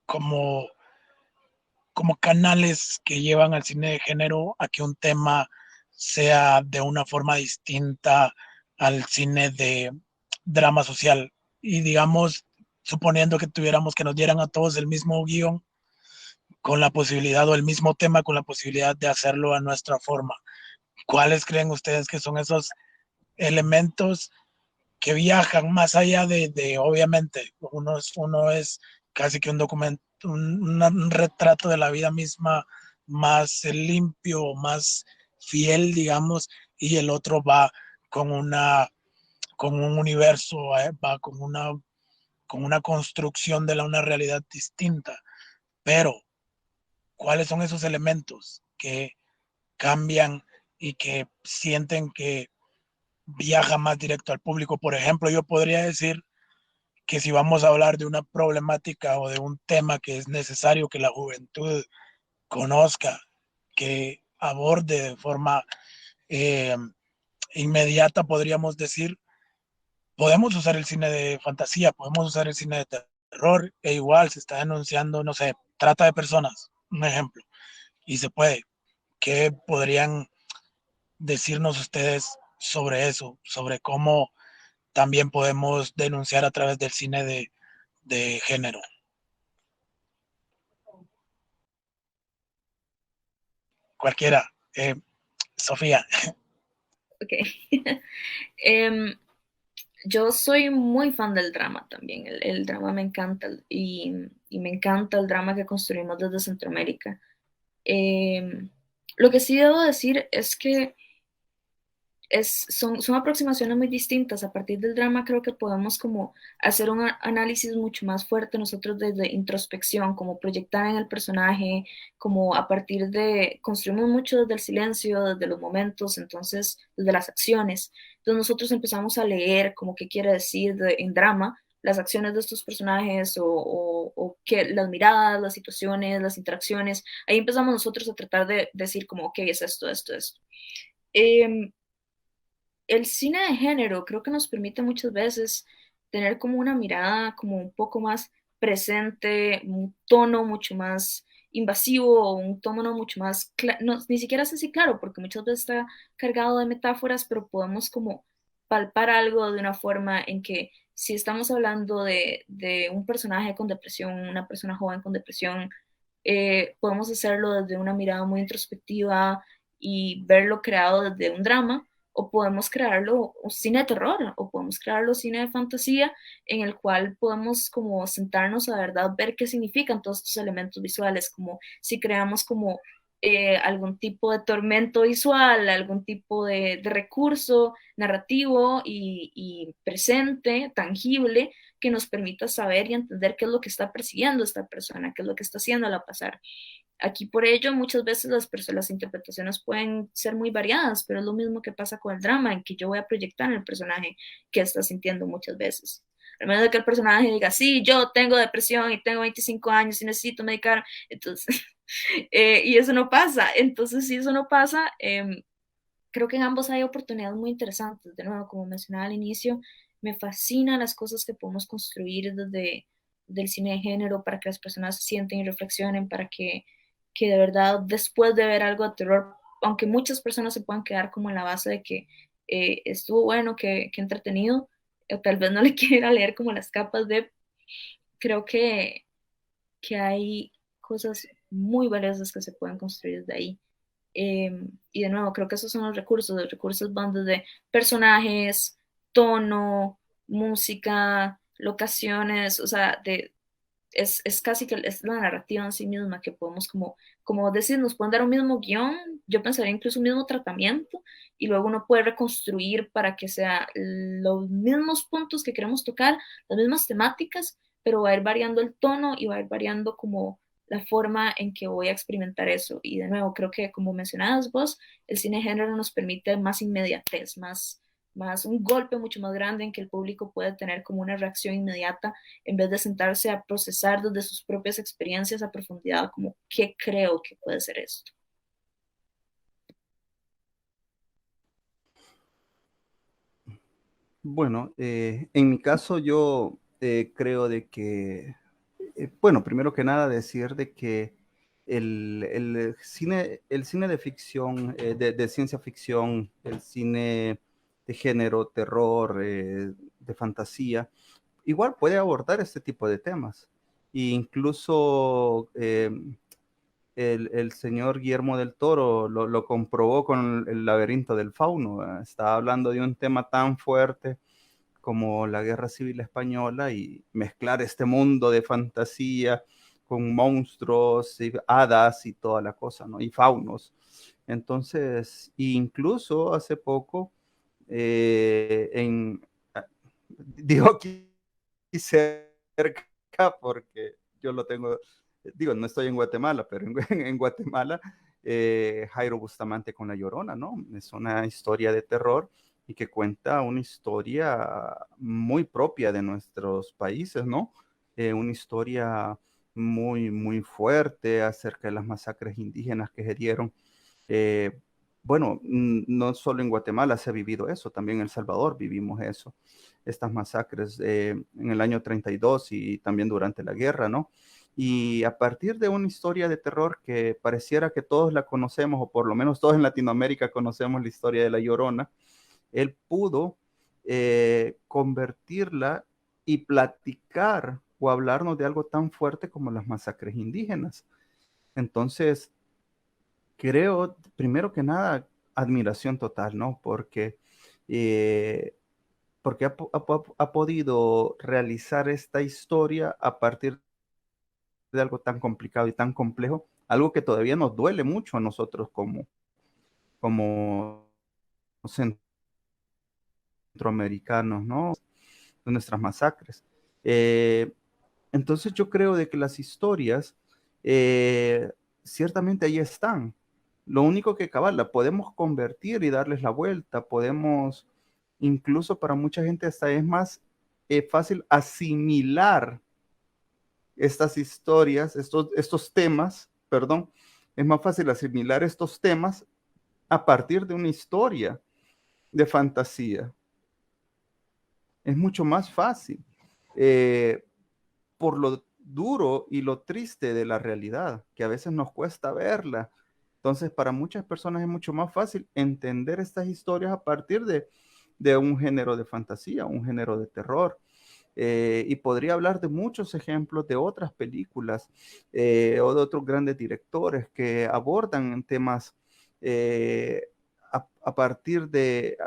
como como canales que llevan al cine de género a que un tema sea de una forma distinta al cine de drama social? Y digamos, suponiendo que tuviéramos que nos dieran a todos el mismo guión, con la posibilidad o el mismo tema, con la posibilidad de hacerlo a nuestra forma. ¿Cuáles creen ustedes que son esos elementos que viajan más allá obviamente, uno es casi que un documento, un retrato de la vida misma más limpio, más fiel, digamos, y el otro va con con un universo, va con una construcción de una realidad distinta. Pero, ¿cuáles son esos elementos que cambian y que sienten que viaja más directo al público? Por ejemplo, yo podría decir que si vamos a hablar de una problemática o de un tema que es necesario que la juventud conozca, que aborde de forma eh, inmediata, podríamos decir, podemos usar el cine de fantasía, podemos usar el cine de terror, e igual se está denunciando, no sé, trata de personas, un ejemplo, y se puede. ¿Qué podrían decirnos ustedes sobre eso, sobre cómo también podemos denunciar a través del cine de género? Cualquiera. Sofía. Ok. Em, yo soy muy fan del drama también. El drama me encanta y me encanta el drama que construimos desde Centroamérica. Lo que sí debo decir es que son aproximaciones muy distintas. A partir del drama creo que podemos como hacer un análisis mucho más fuerte nosotros desde introspección, como proyectar en el personaje, como a partir de, construimos mucho desde el silencio, desde los momentos, entonces desde las acciones. Entonces nosotros empezamos a leer como qué quiere decir en drama las acciones de estos personajes o que las miradas, las situaciones, las interacciones. Ahí empezamos nosotros a tratar de decir como, ok, es esto, esto, esto. Eh, el cine de género creo que nos permite muchas veces tener como una mirada como un poco más presente, un tono mucho más invasivo o un tono mucho más, no, ni siquiera es así claro, porque muchas veces está cargado de metáforas, pero podemos como palpar algo de una forma en que si estamos hablando de un personaje con depresión, una persona joven con depresión, podemos hacerlo desde una mirada muy introspectiva y verlo creado desde un drama, o podemos crearlo un cine de terror, o podemos crearlo cine de fantasía, en el cual podemos como sentarnos a verdad ver qué significan todos estos elementos visuales, como si creamos como algún tipo de tormento visual, algún tipo de recurso narrativo y presente, tangible, que nos permita saber y entender qué es lo que está persiguiendo esta persona, qué es lo que está haciéndola pasar. Aquí por ello muchas veces las interpretaciones pueden ser muy variadas, pero es lo mismo que pasa con el drama, en que yo voy a proyectar en el personaje que está sintiendo muchas veces. Al menos de que el personaje diga, sí, yo tengo depresión y tengo 25 años y necesito medicar, entonces, y eso no pasa. Entonces, si eso no pasa, creo que en ambos hay oportunidades muy interesantes. De nuevo, como mencionaba al inicio, me fascinan las cosas que podemos construir desde del cine de género para que las personas se sienten y reflexionen, para que de verdad después de ver algo de terror, aunque muchas personas se puedan quedar como en la base de que estuvo bueno, que entretenido, o tal vez no le quiera leer como las capas de, creo que hay cosas muy valiosas que se pueden construir desde ahí. Y de nuevo, creo que esos son los recursos van desde personajes, tono, música, locaciones, o sea, es casi que es la narrativa en sí misma que podemos como decir, nos pueden dar un mismo guión, yo pensaría incluso un mismo tratamiento, y luego uno puede reconstruir para que sea los mismos puntos que queremos tocar, las mismas temáticas, pero va a ir variando el tono y va a ir variando como la forma en que voy a experimentar eso. Y de nuevo, creo que como mencionabas vos, el cine de género nos permite más inmediatez, más un golpe mucho más grande en que el público puede tener como una reacción inmediata en vez de sentarse a procesar desde sus propias experiencias a profundidad, como qué creo que puede ser esto. Bueno, en mi caso yo creo de que, bueno, primero que nada decir de que el cine de ficción, de ciencia ficción, el cine de género, terror, de fantasía, igual puede abordar este tipo de temas. E incluso el señor Guillermo del Toro lo comprobó con el laberinto del fauno. Estaba hablando de un tema tan fuerte como la Guerra Civil Española y mezclar este mundo de fantasía con monstruos y hadas y toda la cosa, ¿no? Y faunos. Entonces, incluso hace poco, digo aquí cerca porque yo lo tengo, digo, no estoy en Guatemala, pero en Guatemala, Jairo Bustamante con La Llorona, ¿no? Es una historia de terror y que cuenta una historia muy propia de nuestros países, ¿no? Una historia muy, muy fuerte acerca de las masacres indígenas que se dieron. Eh, bueno, no solo en Guatemala se ha vivido eso, también en El Salvador vivimos eso, estas masacres en el año 32 y también durante la guerra, ¿no? Y a partir de una historia de terror que pareciera que todos la conocemos, o por lo menos todos en Latinoamérica conocemos la historia de La Llorona, él pudo convertirla y platicar o hablarnos de algo tan fuerte como las masacres indígenas. Entonces, creo, primero que nada, admiración total, ¿no? Eh, porque ha podido realizar esta historia a partir de algo tan complicado y tan complejo, algo que todavía nos duele mucho a nosotros como centroamericanos, ¿no? De nuestras masacres. Entonces yo creo de que las historias ciertamente ahí están. Lo único que cabal, la podemos convertir y darles la vuelta, podemos, incluso para mucha gente hasta es más fácil asimilar estas historias, estos temas, perdón, es más fácil asimilar estos temas a partir de una historia de fantasía. Es mucho más fácil. Por lo duro y lo triste de la realidad, que a veces nos cuesta verla. Entonces, para muchas personas es mucho más fácil entender estas historias a partir de un género de fantasía, un género de terror. Y podría hablar de muchos ejemplos de otras películas o de otros grandes directores que abordan temas a partir de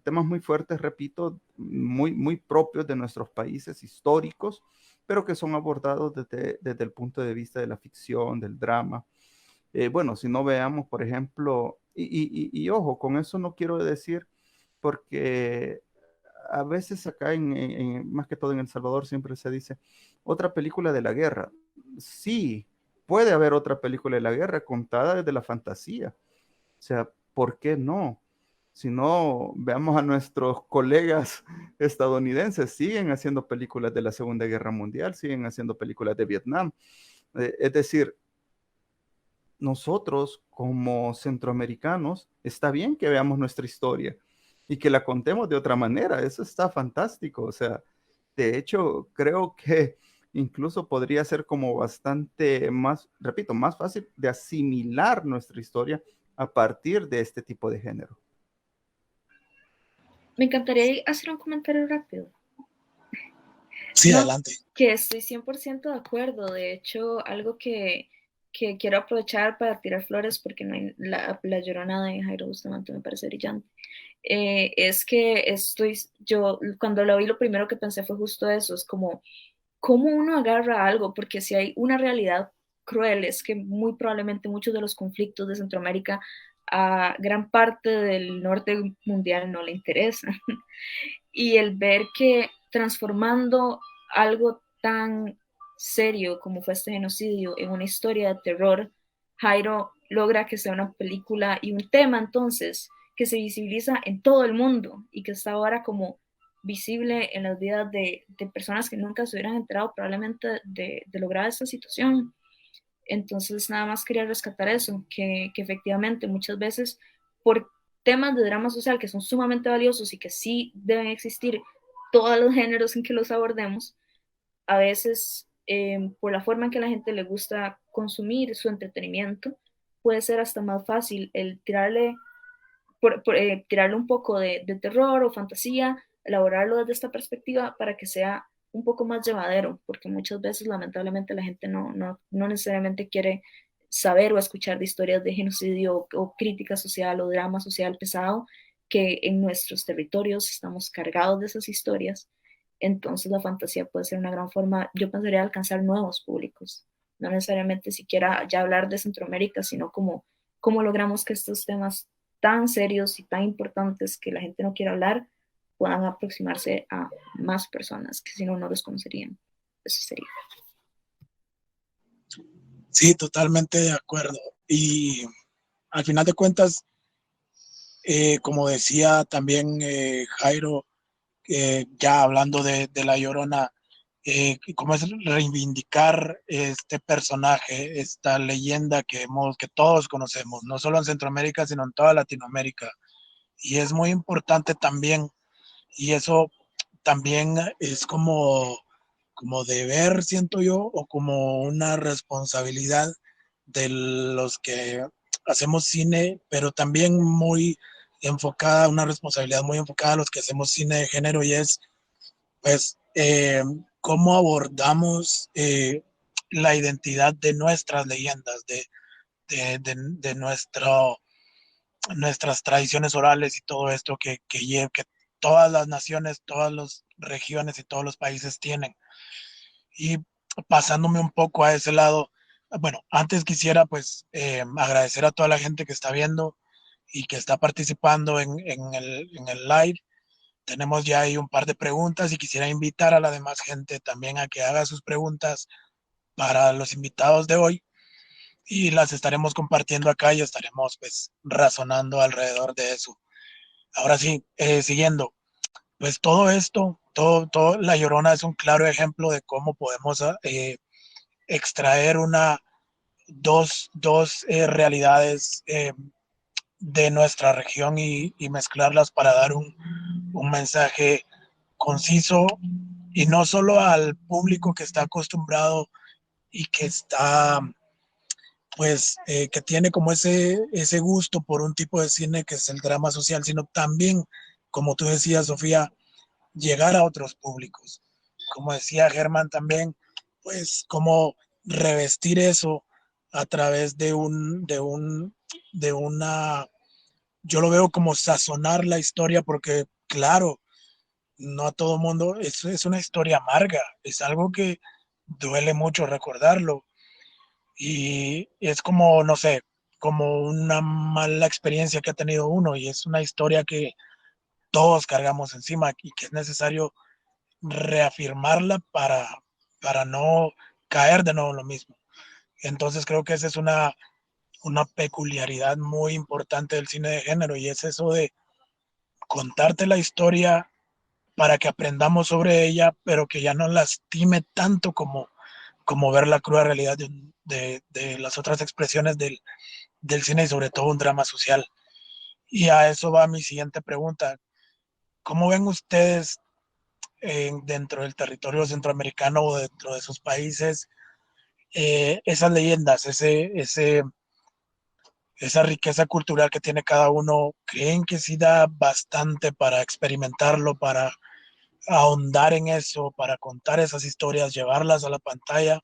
temas muy fuertes, repito, muy propios de nuestros países históricos, pero que son abordados desde el punto de vista de la ficción, del drama. Bueno, si no veamos, por ejemplo, y ojo, con eso no quiero decir, porque a veces acá, más que todo en El Salvador, siempre se dice otra película de la guerra. Sí, puede haber otra película de la guerra contada desde la fantasía. O sea, ¿por qué no? Si no, veamos a nuestros colegas estadounidenses, siguen haciendo películas de la Segunda Guerra Mundial, siguen haciendo películas de Vietnam. Es decir, nosotros como centroamericanos, está bien que veamos nuestra historia y que la contemos de otra manera, eso está fantástico. O sea, de hecho, creo que incluso podría ser como bastante más, repito, más fácil de asimilar nuestra historia a partir de este tipo de género. Me encantaría hacer un comentario rápido. Sí, No, adelante. que estoy 100% de acuerdo. De hecho, algo que quiero aprovechar para tirar flores, porque no hay, la Llorona de Jairo Bustamante me parece brillante, es que yo cuando lo vi lo primero que pensé fue justo eso, es como, ¿cómo uno agarra algo? Porque si hay una realidad cruel, es que muy probablemente muchos de los conflictos de Centroamérica a gran parte del norte mundial no le interesan. Y el ver que transformando algo tan serio como fue este genocidio en una historia de terror, Jairo logra que sea una película y un tema entonces que se visibiliza en todo el mundo y que está ahora como visible en las vidas de personas que nunca se hubieran enterado probablemente de lograr esta situación. Entonces nada más quería rescatar eso, que efectivamente muchas veces por temas de drama social que son sumamente valiosos y que sí deben existir todos los géneros en que los abordemos, a veces por la forma en que a la gente le gusta consumir su entretenimiento, puede ser hasta más fácil el tirarle un poco de terror o fantasía, elaborarlo desde esta perspectiva para que sea un poco más llevadero, porque muchas veces lamentablemente la gente no necesariamente quiere saber o escuchar de historias de genocidio o crítica social o drama social pesado, que en nuestros territorios estamos cargados de esas historias. Entonces la fantasía puede ser una gran forma, yo pensaría, de alcanzar nuevos públicos, no necesariamente siquiera ya hablar de Centroamérica, sino como cómo logramos que estos temas tan serios y tan importantes que la gente no quiere hablar puedan aproximarse a más personas que si no, no los conocerían. Eso sería. Sí, totalmente de acuerdo. Y al final de cuentas, como decía también Jairo, ya hablando de La Llorona, como es reivindicar este personaje, esta leyenda que todos conocemos, no solo en Centroamérica, sino en toda Latinoamérica. Y es muy importante también, y eso también es como deber, siento yo, o como una responsabilidad de los que hacemos cine, pero también muy enfocada, una responsabilidad muy enfocada a los que hacemos cine de género, y es pues cómo abordamos la identidad de nuestras leyendas, de nuestras tradiciones orales y todo esto que todas las naciones, todas las regiones y todos los países tienen. Y pasándome un poco a ese lado, bueno, antes quisiera pues agradecer a toda la gente que está viendo y que está participando en el live. Tenemos ya ahí un par de preguntas y quisiera invitar a la demás gente también a que haga sus preguntas para los invitados de hoy y las estaremos compartiendo acá y estaremos pues razonando alrededor de eso. Ahora sí, siguiendo, pues todo esto, todo La Llorona es un claro ejemplo de cómo podemos extraer dos realidades de nuestra región y mezclarlas para dar un mensaje conciso y no solo al público que está acostumbrado y que está, pues, que tiene como ese gusto por un tipo de cine que es el drama social, sino también, como tú decías, Sofía, llegar a otros públicos. Como decía Germán también, pues, como revestir eso a través de una, yo lo veo como sazonar la historia, porque, claro, no a todo mundo, es una historia amarga, es algo que duele mucho recordarlo y es como, no sé, como una mala experiencia que ha tenido uno y es una historia que todos cargamos encima y que es necesario reafirmarla para no caer de nuevo en lo mismo. Entonces creo que esa es una peculiaridad muy importante del cine de género y es eso de contarte la historia para que aprendamos sobre ella, pero que ya no lastime tanto como ver la cruda realidad de las otras expresiones del cine y sobre todo un drama social. Y a eso va mi siguiente pregunta. ¿Cómo ven ustedes dentro del territorio centroamericano o dentro de sus países esas leyendas, esa riqueza cultural que tiene cada uno? ¿Creen que sí da bastante para experimentarlo, para ahondar en eso, para contar esas historias, llevarlas a la pantalla?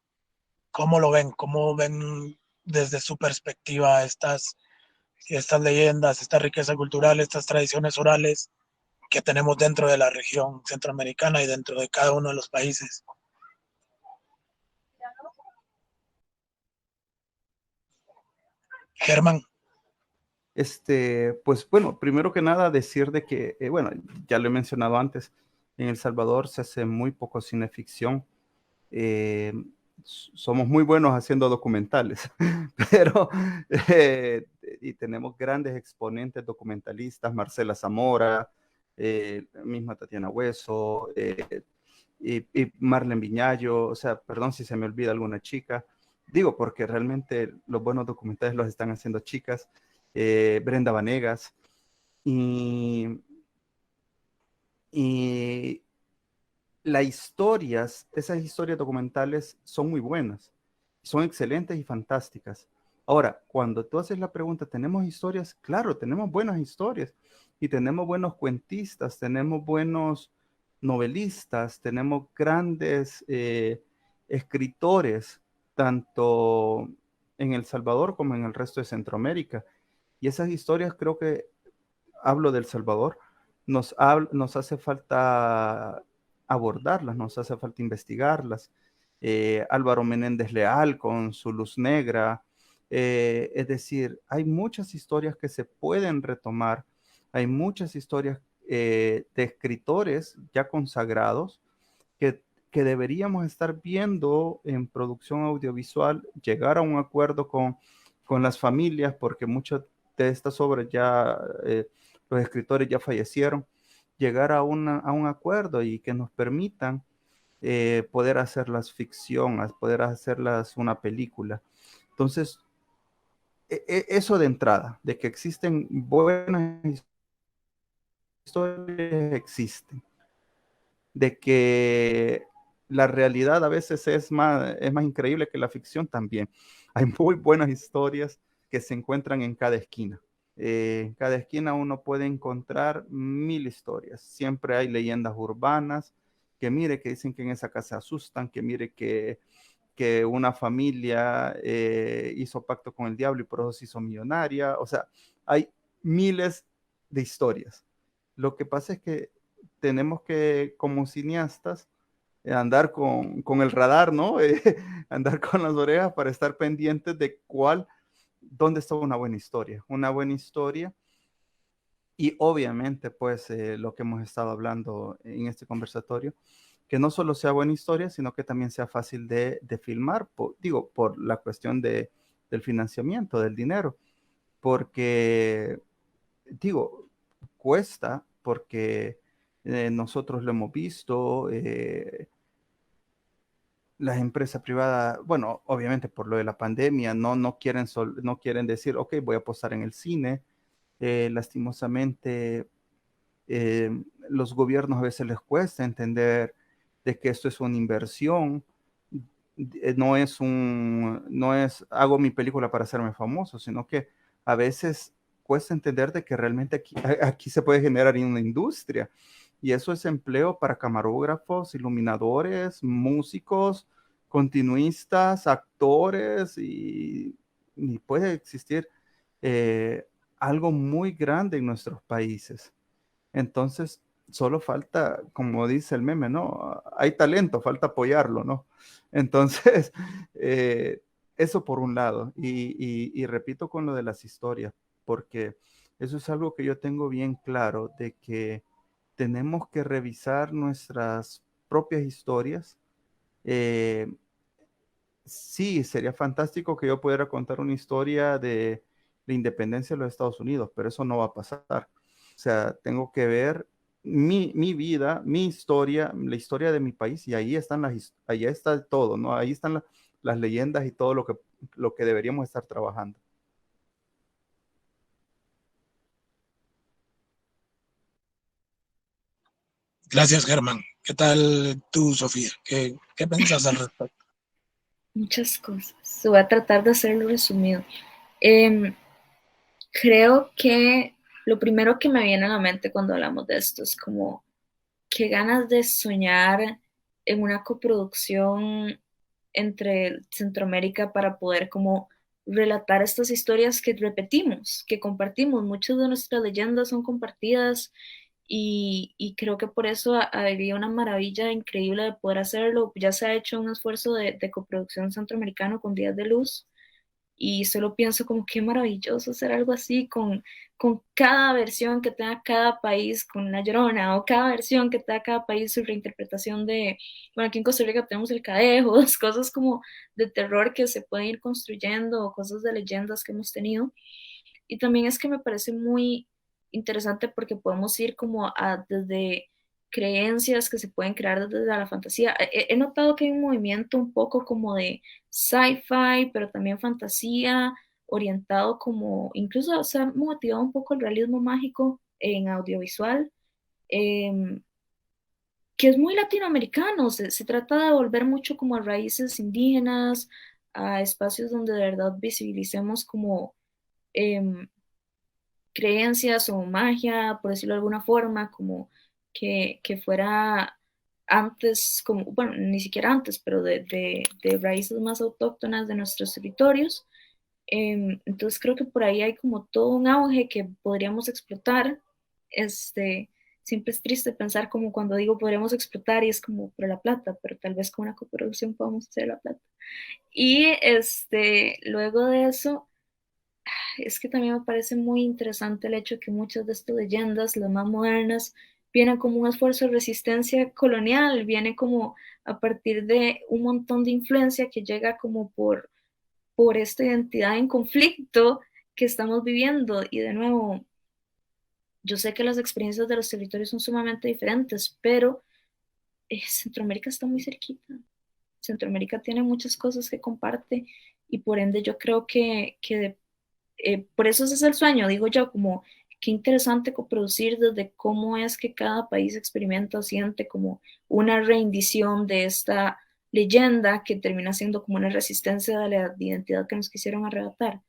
¿Cómo lo ven? ¿Cómo ven desde su perspectiva estas leyendas, esta riqueza cultural, estas tradiciones orales que tenemos dentro de la región centroamericana y dentro de cada uno de los países? Germán. Pues bueno, primero que nada decir de que, bueno, ya lo he mencionado antes, en El Salvador se hace muy poco cineficción. Eh, Somos muy buenos haciendo documentales, pero y tenemos grandes exponentes documentalistas, Marcela Zamora, misma Tatiana Hueso, y Marlene Viñayo, o sea, perdón si se me olvida alguna chica, digo porque realmente los buenos documentales los están haciendo chicas, Brenda Vanegas, y, y esas historias documentales son muy buenas, son excelentes y fantásticas. Ahora, cuando tú haces la pregunta, ¿tenemos historias? Claro, tenemos buenas historias y tenemos buenos cuentistas, tenemos buenos novelistas, tenemos grandes escritores, tanto en El Salvador como en el resto de Centroamérica. Y esas historias, creo que hablo del Salvador, nos hace falta abordarlas, nos hace falta investigarlas. Álvaro Menéndez Leal con su Luz Negra, es decir, hay muchas historias que se pueden retomar, hay muchas historias de escritores ya consagrados que deberíamos estar viendo en producción audiovisual, llegar a un acuerdo con las familias, porque muchas de estas obras ya, los escritores ya fallecieron, llegar a un acuerdo y que nos permitan poder hacerlas ficción, poder hacerlas una película. Entonces, eso de entrada, de que existen buenas historias, existen. De que la realidad a veces es más increíble que la ficción también. Hay muy buenas historias que se encuentran en cada esquina. En cada esquina uno puede encontrar mil historias. Siempre hay leyendas urbanas, que mire que dicen que en esa casa asustan, que mire que una familia hizo pacto con el diablo y por eso se hizo millonaria. O sea, hay miles de historias. Lo que pasa es que tenemos que, como cineastas, andar con el radar, ¿no? Andar con las orejas para estar pendientes de dónde está una buena historia. Una buena historia Y obviamente, pues, lo que hemos estado hablando en este conversatorio, que no solo sea buena historia, sino que también sea fácil de filmar, por la cuestión del financiamiento, del dinero, porque, digo, cuesta, porque nosotros lo hemos visto, las empresas privadas, bueno, obviamente por lo de la pandemia, no quieren decir, ok, voy a apostar en el cine. Lastimosamente, los gobiernos a veces les cuesta entender de que esto es una inversión. No es hago mi película para hacerme famoso, sino que a veces cuesta entender de que realmente aquí se puede generar una industria, y eso es empleo para camarógrafos, iluminadores, músicos, continuistas, actores, y puede existir algo muy grande en nuestros países. Entonces, solo falta, como dice el meme, ¿no? Hay talento, falta apoyarlo, ¿no? Entonces, eh, eso por un lado. Y repito con lo de las historias, porque eso es algo que yo tengo bien claro, de que tenemos que revisar nuestras propias historias. Eh, sí, sería fantástico que yo pudiera contar una historia de la independencia de los Estados Unidos, pero eso no va a pasar. O sea, tengo que ver mi vida, mi historia, la historia de mi país, y ahí está todo, ¿no? Ahí están las leyendas y todo lo que deberíamos estar trabajando. Gracias, Germán. ¿Qué tal tú, Sofía? ¿Qué piensas al respecto? Muchas cosas. Voy a tratar de hacerlo resumido. Eh, Creo que lo primero que me viene a la mente cuando hablamos de esto es como qué ganas de soñar en una coproducción entre Centroamérica para poder como relatar estas historias que repetimos, que compartimos. Muchas de nuestras leyendas son compartidas y creo que por eso habría una maravilla increíble de poder hacerlo. Ya se ha hecho un esfuerzo de coproducción centroamericano con Días de Luz y solo pienso como qué maravilloso hacer algo así con cada versión que tenga cada país, con La Llorona, o cada versión que tenga cada país su reinterpretación de, bueno, aquí en Costa Rica tenemos el Cadejos, cosas como de terror que se pueden ir construyendo, o cosas de leyendas que hemos tenido. Y también es que me parece muy interesante porque podemos ir como a desde creencias que se pueden crear desde la fantasía. He notado que hay un movimiento un poco como de sci-fi, pero también fantasía, orientado como, incluso se ha motivado un poco el realismo mágico en audiovisual, eh, que es muy latinoamericano. Se trata de volver mucho como a raíces indígenas, a espacios donde de verdad visibilicemos como em, creencias o magia, por decirlo de alguna forma, como que fuera antes, como, bueno, ni siquiera antes, pero de raíces más autóctonas de nuestros territorios. Entonces creo que por ahí hay como todo un auge que podríamos explotar. Este, siempre es triste pensar como cuando digo podríamos explotar y es como por la plata, pero tal vez con una coproducción podamos hacer la plata. Y luego de eso, es que también me parece muy interesante el hecho de que muchas de estas leyendas, las más modernas, vienen como un esfuerzo de resistencia colonial, viene como a partir de un montón de influencia que llega como por esta identidad en conflicto que estamos viviendo. Y de nuevo, yo sé que las experiencias de los territorios son sumamente diferentes, pero Centroamérica está muy cerquita. Centroamérica tiene muchas cosas que comparte y por ende yo creo que por eso ese es el sueño, digo yo, como qué interesante coproducir desde cómo es que cada país experimenta o siente como una rendición de esta leyenda que termina siendo como una resistencia de la identidad que nos quisieron arrebatar.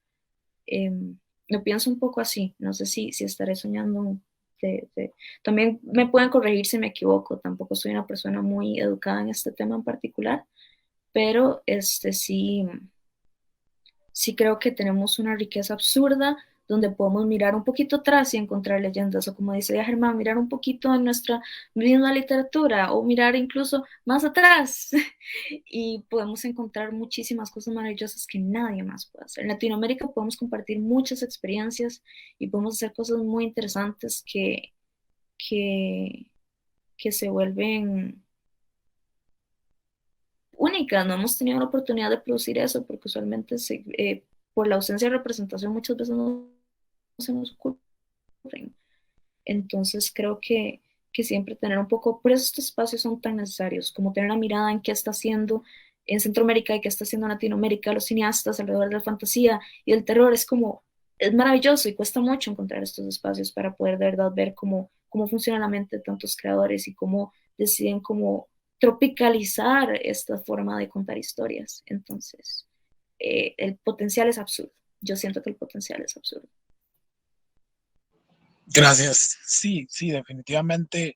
Eh, lo pienso un poco así, no sé si estaré soñando. También me pueden corregir si me equivoco, tampoco soy una persona muy educada en este tema en particular, pero sí creo que tenemos una riqueza absurda donde podemos mirar un poquito atrás y encontrar leyendas, o como dice Germán, mirar un poquito en nuestra misma literatura o mirar incluso más atrás y podemos encontrar muchísimas cosas maravillosas que nadie más puede hacer. En Latinoamérica podemos compartir muchas experiencias y podemos hacer cosas muy interesantes que, que se vuelven únicas. No hemos tenido la oportunidad de producir eso porque usualmente por la ausencia de representación muchas veces no se nos ocurren. Entonces creo que siempre tener un poco, por eso estos espacios son tan necesarios, como tener la mirada en qué está haciendo en Centroamérica y qué está haciendo en Latinoamérica los cineastas alrededor de la fantasía y el terror. Es como, es maravilloso y cuesta mucho encontrar estos espacios para poder de verdad ver cómo funciona la mente de tantos creadores y cómo deciden cómo tropicalizar esta forma de contar historias. Entonces, el potencial es absurdo. Yo siento que el potencial es absurdo. Gracias. Sí, sí, definitivamente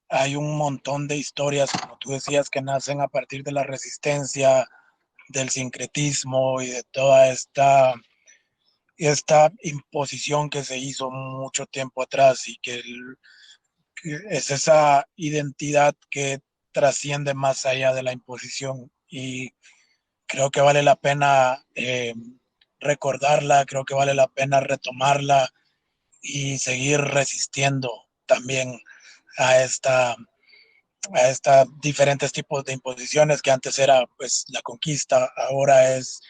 hay un montón de historias, como tú decías, que nacen a partir de la resistencia, del sincretismo y de toda esta imposición que se hizo mucho tiempo atrás y que es esa identidad que trasciende más allá de la imposición y creo que vale la pena recordarla, creo que vale la pena retomarla y seguir resistiendo también a esta diferentes tipos de imposiciones que antes era pues la conquista, ahora es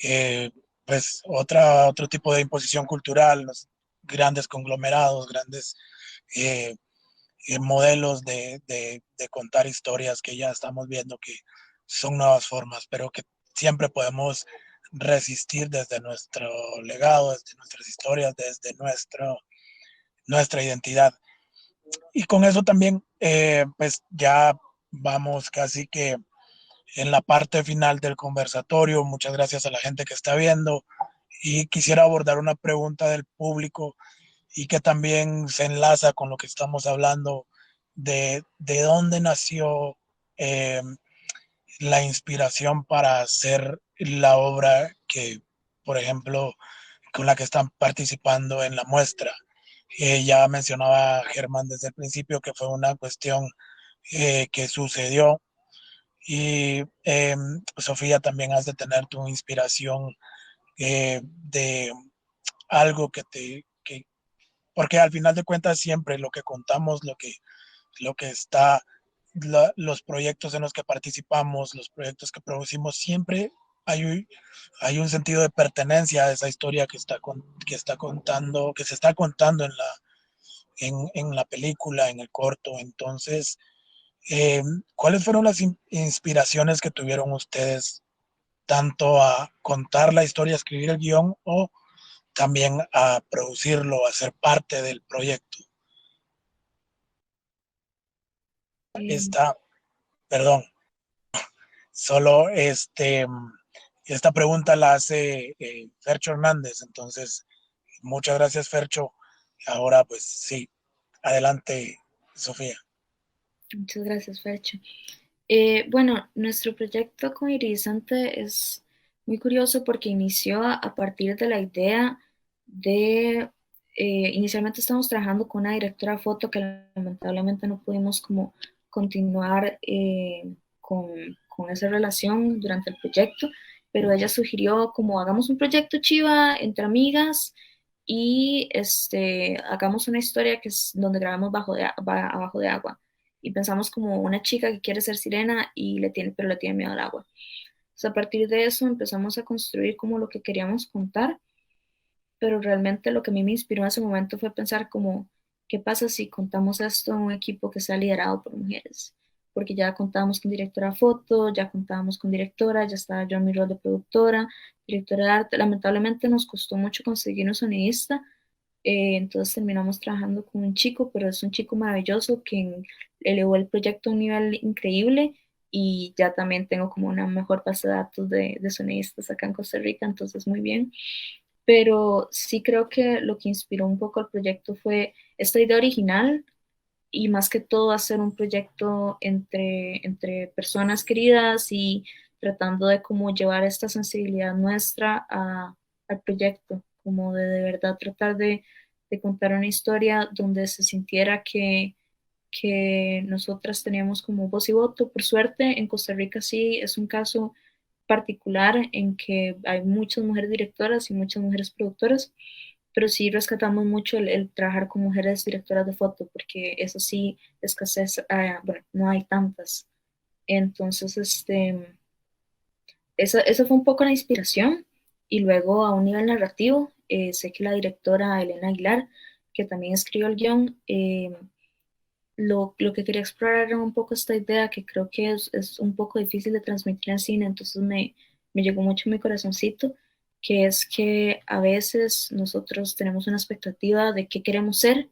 eh, pues otro tipo de imposición cultural, los grandes conglomerados, grandes eh, modelos de contar historias que ya estamos viendo que son nuevas formas, pero que siempre podemos resistir desde nuestro legado, desde nuestras historias, desde nuestra identidad. Y con eso también, pues ya vamos casi que en la parte final del conversatorio. Muchas gracias a la gente que está viendo y quisiera abordar una pregunta del público y que también se enlaza con lo que estamos hablando de dónde nació eh, la inspiración para hacer la obra que, por ejemplo, con la que están participando en la muestra. Ya mencionaba Germán desde el principio que fue una cuestión que sucedió y Sofía también has de tener tu inspiración de algo porque al final de cuentas siempre lo que contamos, lo que está, los proyectos en los que participamos, los proyectos que producimos, siempre hay un sentido de pertenencia a esa historia que está contando, que se está contando en la película, en el corto. Entonces, ¿cuáles fueron las inspiraciones que tuvieron ustedes tanto a contar la historia, a escribir el guión o también a producirlo, a ser parte del proyecto? Eh, Esta, perdón, solo esta pregunta la hace Fercho Hernández, entonces muchas gracias Fercho. Ahora pues sí, adelante Sofía. Muchas gracias, Fercho. Bueno, nuestro proyecto con Iridiscente es muy curioso porque inició a partir de la idea de, inicialmente estamos trabajando con una directora de foto que lamentablemente no pudimos como continuar con esa relación durante el proyecto, pero ella sugirió como hagamos un proyecto chiva entre amigas y hagamos una historia que es donde grabamos abajo de agua y pensamos como una chica que quiere ser sirena pero le tiene miedo al agua. Entonces, a partir de eso empezamos a construir como lo que queríamos contar, pero realmente lo que a mí me inspiró en ese momento fue pensar como, ¿qué pasa si contamos esto en un equipo que sea liderado por mujeres? Porque ya contábamos con directora de foto, ya contábamos con directora, ya estaba yo en mi rol de productora, directora de arte. Lamentablemente nos costó mucho conseguir un sonidista, entonces terminamos trabajando con un chico, pero es un chico maravilloso que elevó el proyecto a un nivel increíble y ya también tengo como una mejor base de datos de sonidistas acá en Costa Rica, entonces muy bien. Pero sí creo que lo que inspiró un poco el proyecto fue esta idea original y más que todo hacer un proyecto entre personas queridas y tratando de cómo llevar esta sensibilidad nuestra al proyecto como de verdad tratar de contar una historia donde se sintiera que nosotras teníamos como voz y voto. Por suerte, en Costa Rica sí es un caso particular en que hay muchas mujeres directoras y muchas mujeres productoras, pero sí rescatamos mucho el trabajar con mujeres directoras de foto, porque eso sí, escasez, bueno, no hay tantas. Entonces, esa fue un poco la inspiración. Y luego a un nivel narrativo, sé que la directora Elena Aguilar, que también escribió el guión, lo que quería explorar era un poco esta idea que creo que es un poco difícil de transmitir en cine, entonces me llegó mucho a mi corazoncito, que es que a veces nosotros tenemos una expectativa de qué queremos ser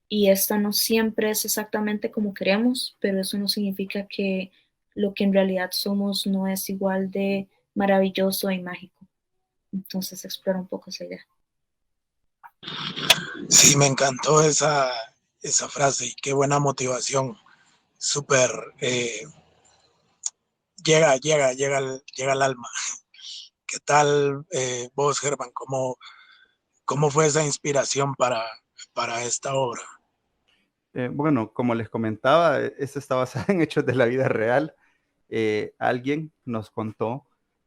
y esta no siempre es exactamente como queremos, pero eso no significa que lo que en realidad somos no es igual de maravilloso y mágico. Entonces explora un poco esa idea. Sí, me encantó esa frase y qué buena motivación. Súper, llega al alma. ¿Qué tal vos, Germán? ¿Cómo fue esa inspiración para esta obra? Bueno, como les comentaba, esto está basado en hechos de la vida real. Alguien nos contó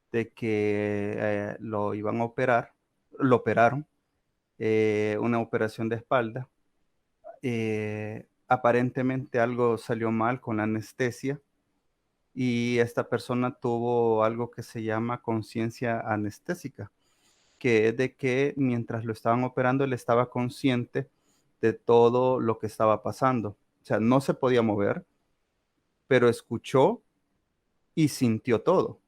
de que lo iban a operar, lo operaron, una operación de espalda. Aparentemente algo salió mal con la anestesia y esta persona tuvo algo que se llama conciencia anestésica, que es de que mientras lo estaban operando él estaba consciente de todo lo que estaba pasando. O sea, no se podía mover, pero escuchó y sintió todo.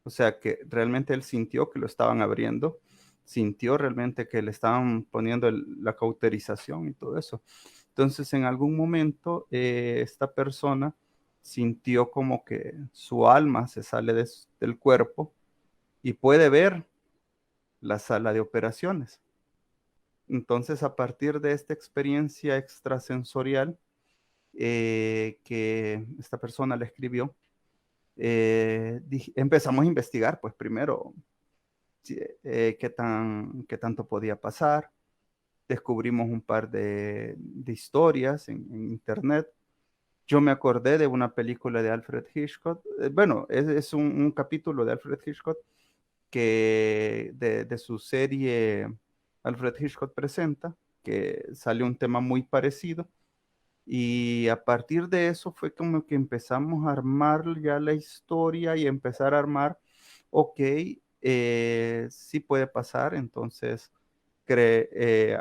O sea, que realmente él sintió que lo estaban abriendo, sintió realmente que le estaban poniendo la cauterización y todo eso. Entonces, en algún momento, esta persona sintió como que su alma se sale del cuerpo y puede ver la sala de operaciones. Entonces, a partir de esta experiencia extrasensorial que esta persona le escribió, empezamos a investigar, pues primero, qué tanto podía pasar. Descubrimos un par de historias en internet. Yo me acordé de una película de Alfred Hitchcock. Bueno, es un capítulo de Alfred Hitchcock que de su serie Alfred Hitchcock Presenta, que salió un tema muy parecido. Y a partir de eso fue como que empezamos a armar ya la historia y empezar a armar, ok, sí puede pasar, entonces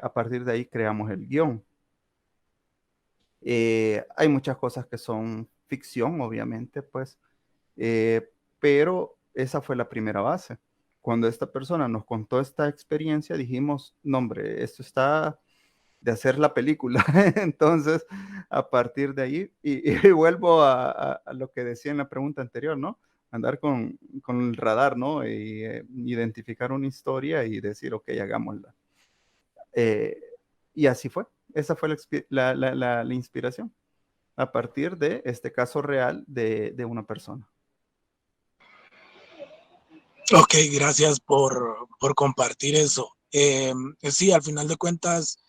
a partir de ahí creamos el guión. Hay muchas cosas que son ficción, obviamente, pues, pero esa fue la primera base. Cuando esta persona nos contó esta experiencia, dijimos, no, hombre, esto está de hacer la película. Entonces, a partir de ahí, y vuelvo a lo que decía en la pregunta anterior, ¿no? Andar con el radar, ¿no? Y identificar una historia y decir, ok, hagámosla. Eh, y así fue. Esa fue la inspiración a partir de este caso real de una persona. Ok, gracias por compartir eso. Sí, al final de cuentas,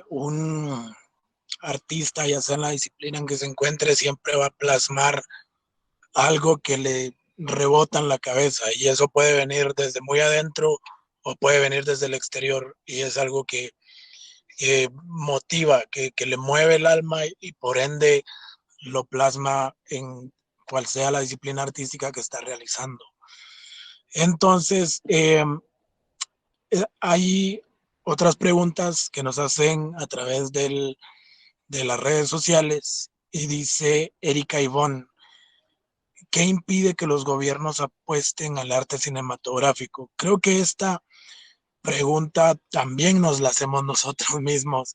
un artista, ya sea en la disciplina en que se encuentre, siempre va a plasmar algo que le rebota en la cabeza y eso puede venir desde muy adentro o puede venir desde el exterior y es algo que motiva, que le mueve el alma y por ende lo plasma en cual sea la disciplina artística que está realizando. Entonces, hay otras preguntas que nos hacen a través de las redes sociales y dice Erika Ivonne, ¿qué impide que los gobiernos apuesten al arte cinematográfico? Creo que esta pregunta también nos la hacemos nosotros mismos.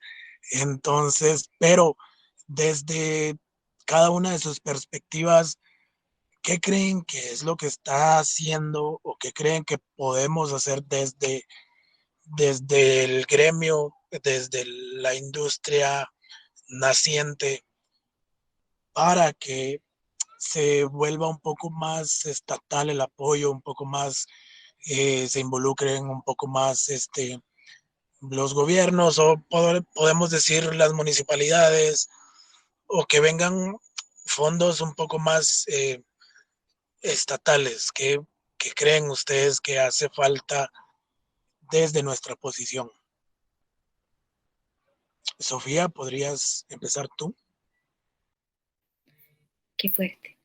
Entonces, pero desde cada una de sus perspectivas, ¿qué creen que es lo que está haciendo o qué creen que podemos hacer desde el gremio, desde la industria naciente para que se vuelva un poco más estatal el apoyo, un poco más se involucren un poco más los gobiernos o podemos decir las municipalidades, o que vengan fondos un poco más estatales. ¿Qué creen ustedes que hace falta desde nuestra posición? Sofía, ¿podrías empezar tú? Qué fuerte.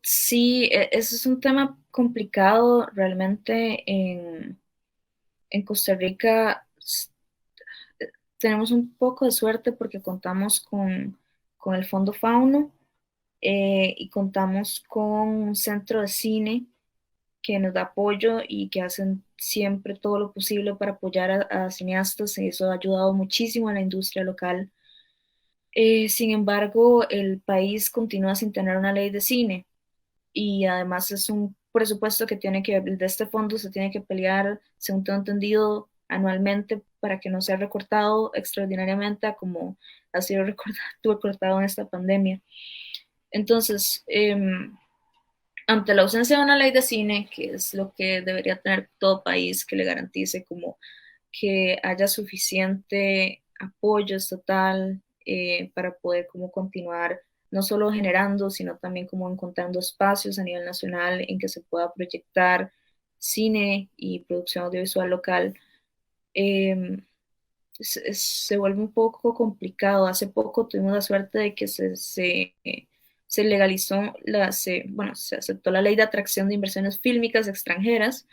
Sí, ese es un tema complicado realmente en Costa Rica. Tenemos un poco de suerte porque contamos con el Fondo Fauno, y contamos con un centro de cine que nos da apoyo y que hacen siempre todo lo posible para apoyar a cineastas, y eso ha ayudado muchísimo a la industria local. Sin embargo, el país continúa sin tener una ley de cine, y además es un presupuesto que tiene que, de este fondo se tiene que pelear, según tengo entendido, anualmente para que no sea recortado extraordinariamente a como ha sido recortado en esta pandemia. Entonces, ante la ausencia de una ley de cine, que es lo que debería tener todo país, que le garantice como que haya suficiente apoyo estatal, para poder como continuar no solo generando, sino también como encontrando espacios a nivel nacional en que se pueda proyectar cine y producción audiovisual local. eh, se vuelve un poco complicado. Hace poco tuvimos la suerte de que se legalizó, bueno, se aceptó la ley de atracción de inversiones fílmicas extranjeras,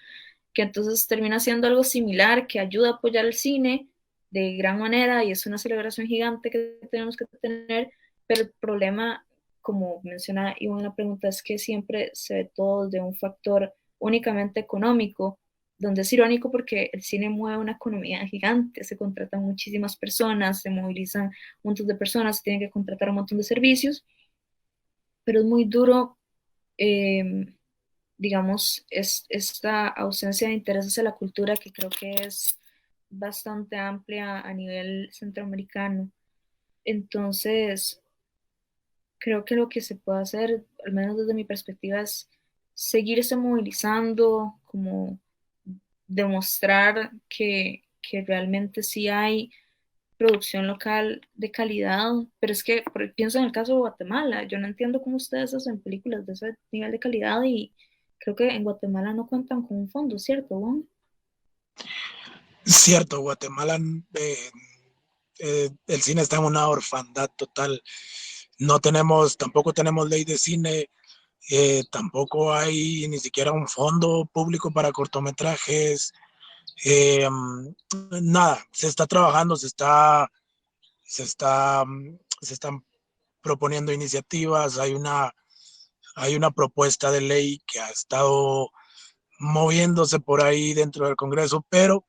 que entonces termina siendo algo similar, que ayuda a apoyar el cine de gran manera, y es una celebración gigante que tenemos que tener, pero el problema, como menciona Iván en la pregunta, es que siempre se ve todo de un factor únicamente económico, donde es irónico porque el cine mueve una economía gigante, se contratan muchísimas personas, se movilizan un montón de personas, se tienen que contratar un montón de servicios, pero es muy duro, eh, digamos, esta ausencia de interés hacia la cultura, que creo que es bastante amplia a nivel centroamericano. Entonces, creo que lo que se puede hacer, al menos desde mi perspectiva, es seguirse movilizando, como demostrar que realmente sí hay producción local de calidad, pero es que pienso en el caso de Guatemala. Yo no entiendo cómo ustedes hacen películas de ese nivel de calidad, y creo que en Guatemala no cuentan con un fondo, ¿cierto, Juan? Cierto, Guatemala, el cine está en una orfandad total. No tenemos, tampoco tenemos ley de cine, tampoco hay ni siquiera un fondo público para cortometrajes. eh, Nada, se está trabajando, se está, se están proponiendo iniciativas, hay una propuesta de ley que ha estado moviéndose por ahí dentro del Congreso, pero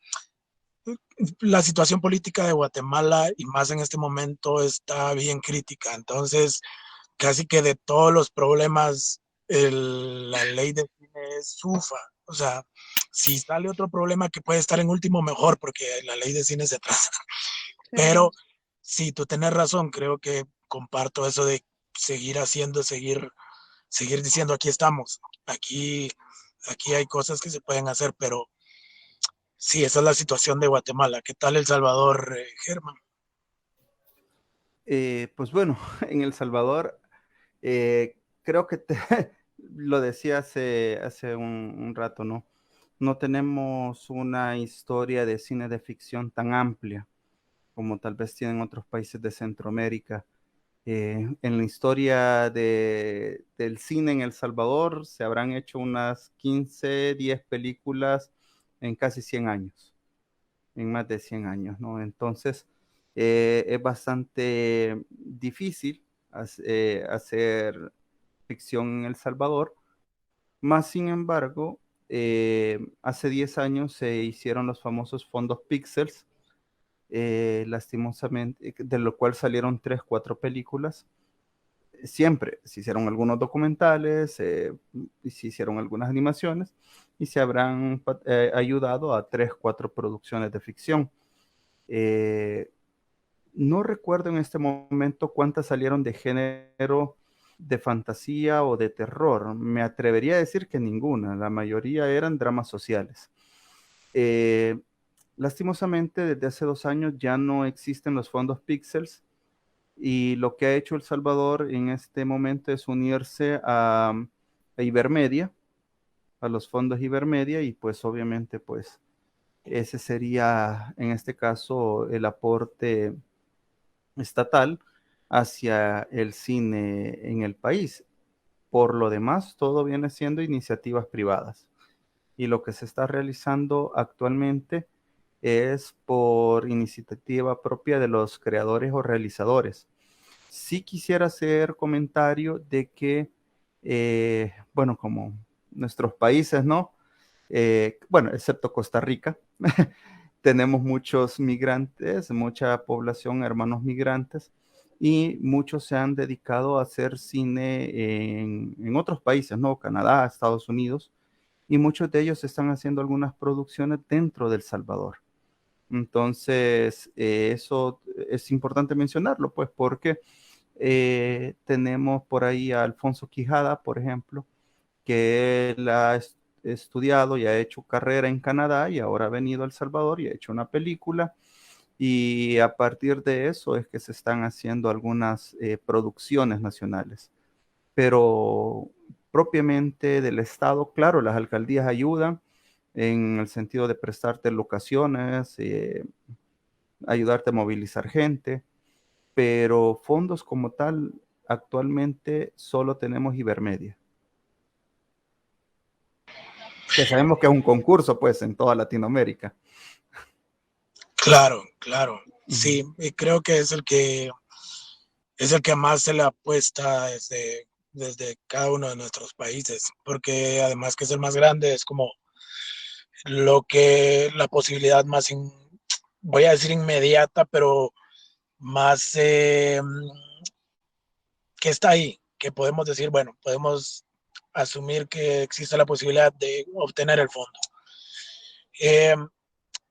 la situación política de Guatemala y más en este momento está bien crítica. Entonces, casi que de todos los problemas, la ley de cine es sufa. O sea, si sale otro problema que puede estar en último, mejor, porque la ley de cine se atrasa. Claro. Pero sí, tú tenés razón, creo que comparto eso de seguir haciendo, seguir diciendo, aquí estamos, aquí hay cosas que se pueden hacer, pero sí, esa es la situación de Guatemala. ¿Qué tal El Salvador, Germán? Pues bueno, en El Salvador, creo que lo decía hace un rato, ¿no? No tenemos una historia de cine de ficción tan amplia como tal vez tienen otros países de Centroamérica. En la historia del cine en El Salvador se habrán hecho unas 15, 10 películas en casi 100 años, en más de 100 años, ¿no? Entonces, es bastante difícil hacer ficción en El Salvador, más sin embargo, hace 10 años se hicieron los famosos fondos Pixels, lastimosamente, de lo cual salieron 3, 4 películas. Siempre se hicieron algunos documentales, y se hicieron algunas animaciones y se habrán ayudado a 3, 4 producciones de ficción. No recuerdo en este momento cuántas salieron de género de fantasía o de terror. Me atrevería a decir que ninguna, la mayoría eran dramas sociales. Lastimosamente, desde hace 2 años ya no existen los fondos Pixels, y lo que ha hecho El Salvador en este momento es unirse a Ibermedia, a los fondos Ibermedia, y pues obviamente pues ese sería en este caso el aporte estatal hacia el cine en el país. Por lo demás, todo viene siendo iniciativas privadas. Y lo que se está realizando actualmente es por iniciativa propia de los creadores o realizadores. Sí quisiera hacer comentario de que, bueno, como nuestros países, ¿no? Bueno, excepto Costa Rica, tenemos muchos migrantes, mucha población, hermanos migrantes, y muchos se han dedicado a hacer cine en otros países, ¿no? Canadá, Estados Unidos, y muchos de ellos están haciendo algunas producciones dentro de El Salvador. Entonces, eso es importante mencionarlo, pues, porque tenemos por ahí a Alfonso Quijada, por ejemplo, que él ha estudiado y ha hecho carrera en Canadá y ahora ha venido a El Salvador y ha hecho una película, y a partir de eso es que se están haciendo algunas producciones nacionales. Pero propiamente del Estado, claro, las alcaldías ayudan en el sentido de prestarte locaciones, ayudarte a movilizar gente, pero fondos como tal, actualmente solo tenemos Ibermedia, que sabemos que es un concurso, pues, en toda Latinoamérica. Claro, claro. Sí, Ujú. y creo que es el que más se le apuesta desde cada uno de nuestros países, porque además que es el más grande, es como la posibilidad más, voy a decir inmediata, pero más que está ahí, que podemos decir, bueno, podemos asumir que existe la posibilidad de obtener el fondo. Eh,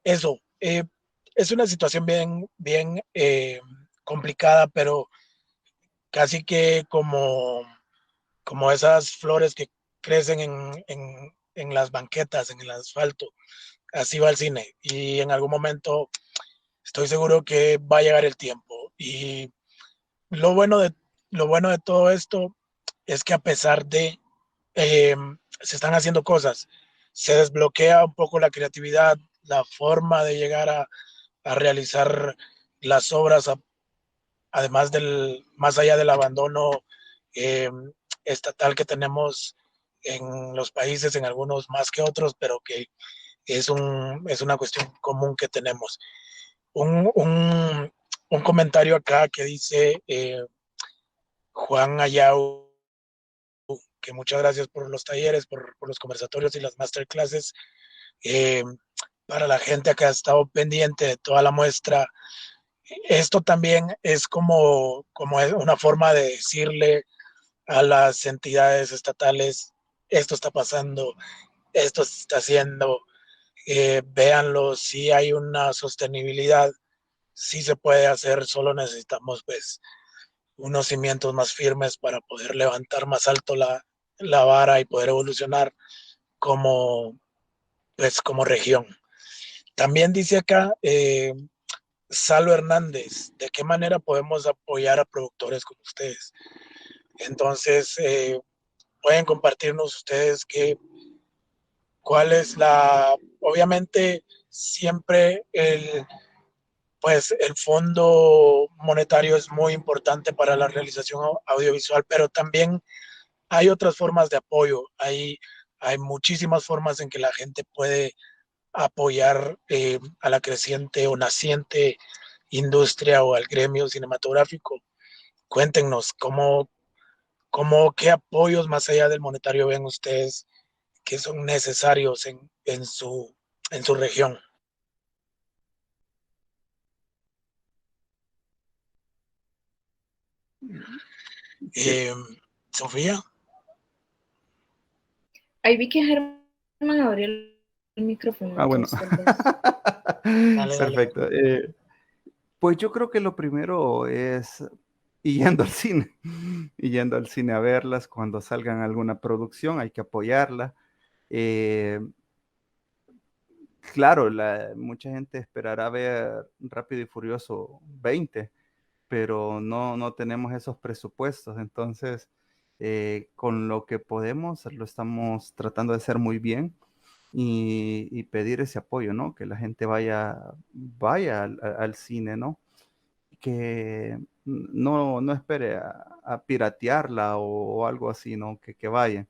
eso, es una situación bien complicada, pero casi que como esas flores que crecen en las banquetas, en el asfalto, así va el cine. Y en algún momento estoy seguro que va a llegar el tiempo. Y lo bueno de, lo bueno de todo esto es que a pesar de eh, se están haciendo cosas, se desbloquea un poco la creatividad, la forma de llegar a realizar las obras, además más allá del abandono eh, estatal que tenemos en los países, en algunos más que otros, pero que es una cuestión común que tenemos. Un, un, un comentario acá que dice Juan Ayau, que muchas gracias por los talleres, por los conversatorios y las masterclasses. Eh, para la gente que ha estado pendiente de toda la muestra, esto también es como una forma de decirle a las entidades estatales, esto está pasando, esto se está haciendo, véanlo, si hay una sostenibilidad, si se puede hacer, solo necesitamos pues unos cimientos más firmes para poder levantar más alto la vara y poder evolucionar como, pues, como región. También dice acá Salo Hernández, ¿de qué manera podemos apoyar a productores como ustedes? Entonces, pueden compartirnos ustedes cuál es obviamente siempre pues el fondo monetario es muy importante para la realización audiovisual, pero también hay otras formas de apoyo, hay muchísimas formas en que la gente puede apoyar a la creciente o naciente industria o al gremio cinematográfico. Cuéntenos qué apoyos más allá del monetario ven ustedes que son necesarios en su región. Sí. Eh, Sofía. Ahí vi que Germán abrió el micrófono, Ah, bueno. entonces tal vez. Dale, dale. Perfecto. Pues yo creo que lo primero es y yendo al cine, y yendo al cine a verlas. Cuando salgan alguna producción hay que apoyarla. Eh, claro, mucha gente esperará ver Rápido y Furioso 20, pero no tenemos esos presupuestos. Entonces, con lo que podemos, lo estamos tratando de hacer muy bien y pedir ese apoyo, ¿no? Que la gente vaya al cine, ¿no? Que no espere a piratearla o algo así, ¿no? Que vayan.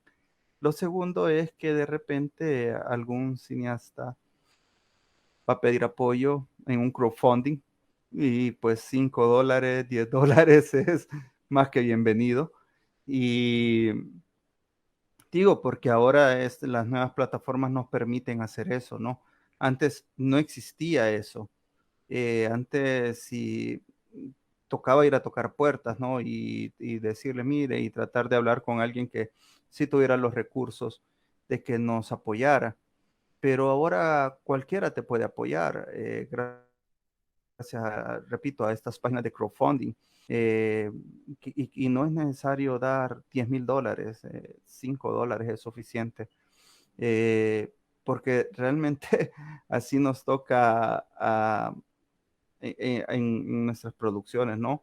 Lo segundo es que de repente algún cineasta va a pedir apoyo en un crowdfunding y pues $5, $10 es más que bienvenido. Y digo, porque ahora las nuevas plataformas nos permiten hacer eso, ¿no? Antes no existía eso. Antes si tocaba ir a tocar puertas, ¿no? Y decirle, mire, y tratar de hablar con alguien que sí tuviera los recursos de que nos apoyara. Pero ahora cualquiera te puede apoyar, gracias, repito, a estas páginas de crowdfunding. Eh, y no es necesario dar $10,000, $5 es suficiente, porque realmente así nos toca en nuestras producciones, ¿no?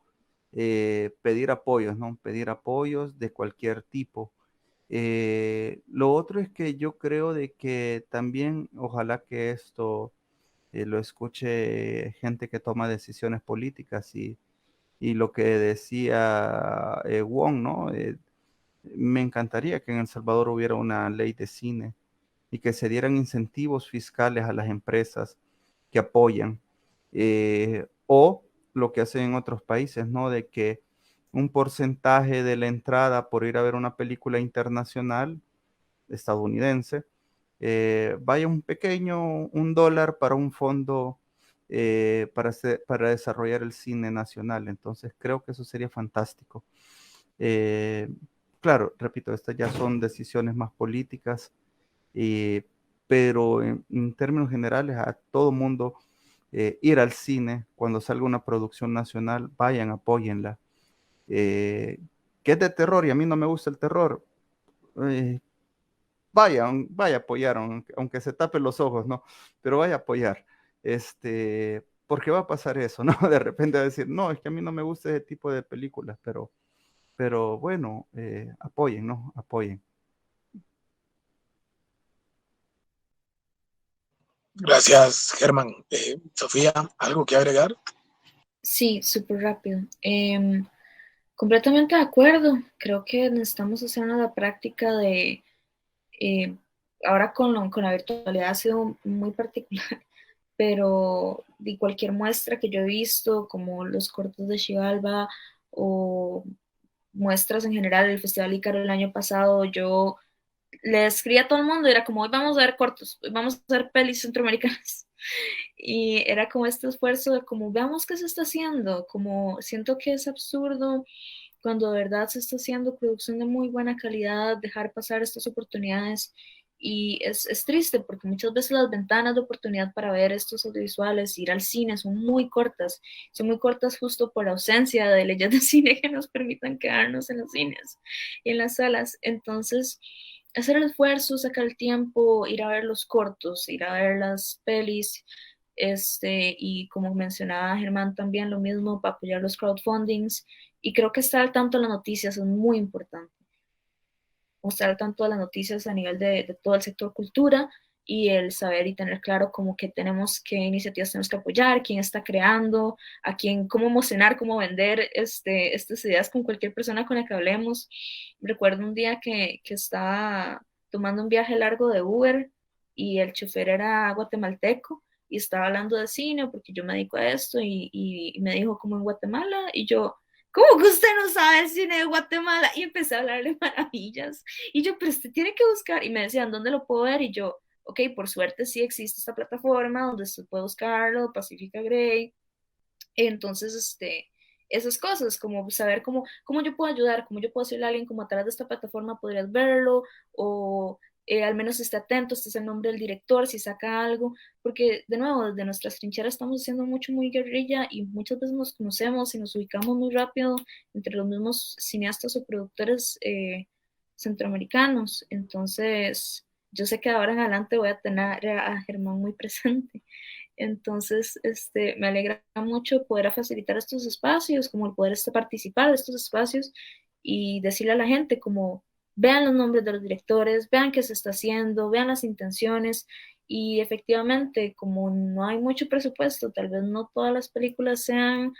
Pedir apoyos, ¿no? Pedir apoyos de cualquier tipo. Lo otro es que yo creo de que también, ojalá que esto lo escuche gente que toma decisiones políticas y lo que decía Wong, ¿no? Me encantaría que en El Salvador hubiera una ley de cine y que se dieran incentivos fiscales a las empresas que apoyan, o lo que hacen en otros países, ¿no? De que un porcentaje de la entrada por ir a ver una película internacional estadounidense, vaya un pequeño, $1 para un fondo, para desarrollar el cine nacional. Entonces creo que eso sería fantástico. Eh, claro, repito, estas ya son decisiones más políticas, eh, pero en términos generales a todo mundo, ir al cine cuando salga una producción nacional, vayan, apóyenla. Eh, que es de terror y a mí no me gusta el terror, eh, vaya a apoyar, aunque se tape los ojos, ¿no? Pero vaya a apoyar, porque va a pasar eso, ¿no? De repente va a decir, no, es que a mí no me gusta ese tipo de películas, pero bueno, apoyen, ¿no? Apoyen. Gracias, Germán. Sofía, ¿algo que agregar? Sí, súper rápido. Completamente de acuerdo. Creo que necesitamos hacer una práctica de, eh, ahora con la virtualidad ha sido muy particular, pero de cualquier muestra que yo he visto, como los cortos de Xibalba o muestras en general, el Festival Ícaro el año pasado, yo le escribí a todo el mundo, era como, hoy vamos a ver cortos, hoy vamos a ver pelis centroamericanas. Y era como este esfuerzo de como, veamos qué se está haciendo, como siento que es absurdo cuando de verdad se está haciendo producción de muy buena calidad, dejar pasar estas oportunidades. Y es triste porque muchas veces las ventanas de oportunidad para ver estos audiovisuales, ir al cine, son muy cortas justo por la ausencia de leyes de cine que nos permitan quedarnos en los cines y en las salas. Entonces, hacer el esfuerzo, sacar el tiempo, ir a ver los cortos, ir a ver las pelis, y como mencionaba Germán también lo mismo para apoyar los crowdfundings y creo que estar al tanto de las noticias es muy importante, estar al tanto de las noticias a nivel de todo el sector cultura y el saber y tener claro como que tenemos, qué iniciativas tenemos que apoyar, quién está creando, a quién, cómo emocionar, cómo vender estas ideas con cualquier persona con la que hablemos. Recuerdo un día que estaba tomando un viaje largo de Uber y el chofer era guatemalteco y estaba hablando de cine porque yo me dedico a esto y me dijo como en Guatemala y yo, ¿cómo que usted no sabe el cine de Guatemala? Y empecé a hablarle maravillas. Y yo, pero usted tiene que buscar. Y me decían, ¿dónde lo puedo ver? Y yo, ok, por suerte sí existe esta plataforma donde se puede buscarlo, Pacifica Grey. Entonces, esas cosas, como saber cómo yo puedo ayudar, cómo yo puedo decirle a alguien como a través de esta plataforma podrías verlo, o al menos esté atento, este es el nombre del director, si saca algo, porque de nuevo, desde nuestras trincheras estamos haciendo mucho muy guerrilla y muchas veces nos conocemos y nos ubicamos muy rápido entre los mismos cineastas o productores centroamericanos. Entonces, yo sé que ahora en adelante voy a tener a Germán muy presente. Entonces, me alegra mucho poder facilitar estos espacios, como el poder participar de estos espacios y decirle a la gente como vean los nombres de los directores, vean qué se está haciendo, vean las intenciones y efectivamente, como no hay mucho presupuesto, tal vez no todas las películas sean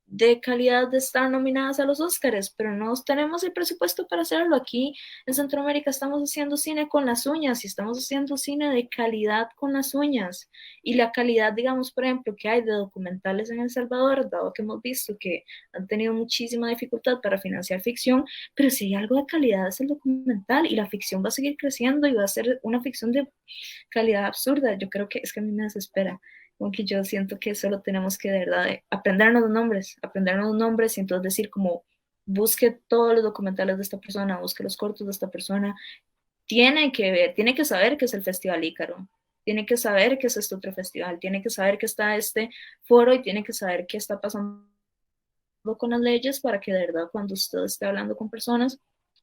de calidad de estar nominadas a los Oscars, pero no tenemos el presupuesto para hacerlo. Aquí en Centroamérica estamos haciendo cine con las uñas y estamos haciendo cine de calidad con las uñas. Y la calidad, digamos, por ejemplo, que hay de documentales en El Salvador, dado que hemos visto que han tenido muchísima dificultad para financiar ficción, pero si hay algo de calidad es el documental y la ficción va a seguir creciendo y va a ser una ficción de calidad absurda. Yo creo que es que a mí me desespera aunque yo siento que solo tenemos que de verdad aprendernos los nombres y entonces decir como busque todos los documentales de esta persona, busque los cortos de esta persona, tiene que ver, tiene que saber que es el Festival Ícaro, tiene que saber que es este otro festival, tiene que saber que está este foro y tiene que saber qué está pasando con las leyes para que de verdad cuando usted esté hablando con personas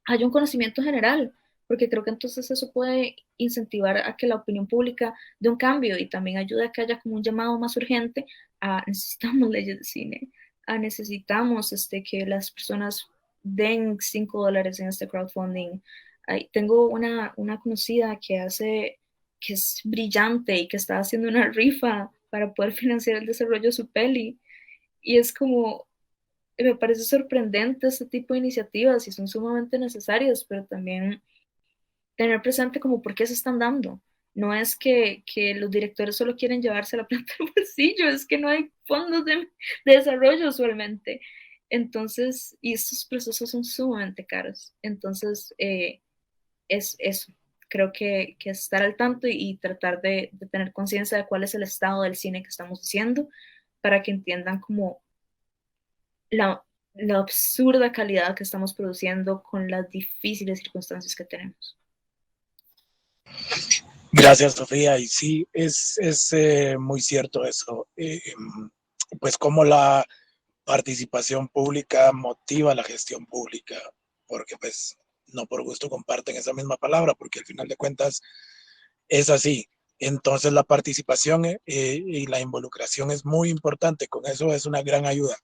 haya un conocimiento general, porque creo que entonces eso puede incentivar a que la opinión pública dé un cambio y también ayuda a que haya como un llamado más urgente a necesitamos leyes de cine, a necesitamos que las personas den $5 en este crowdfunding. Tengo una conocida que es brillante y que está haciendo una rifa para poder financiar el desarrollo de su peli. Y es como, me parece sorprendente este tipo de iniciativas y son sumamente necesarias, pero también tener presente como por qué se están dando. No es que los directores solo quieren llevarse la plata al bolsillo, es que no hay fondos de desarrollo usualmente. Entonces, y estos procesos son sumamente caros. Entonces, es eso. Creo que estar al tanto y tratar de tener conciencia de cuál es el estado del cine que estamos haciendo para que entiendan como la absurda calidad que estamos produciendo con las difíciles circunstancias que tenemos. Gracias, Sofía. Y sí, es muy cierto eso. Pues como la participación pública motiva la gestión pública, porque pues no por gusto comparten esa misma palabra, porque al final de cuentas es así. Entonces la participación y la involucración es muy importante, con eso es una gran ayuda.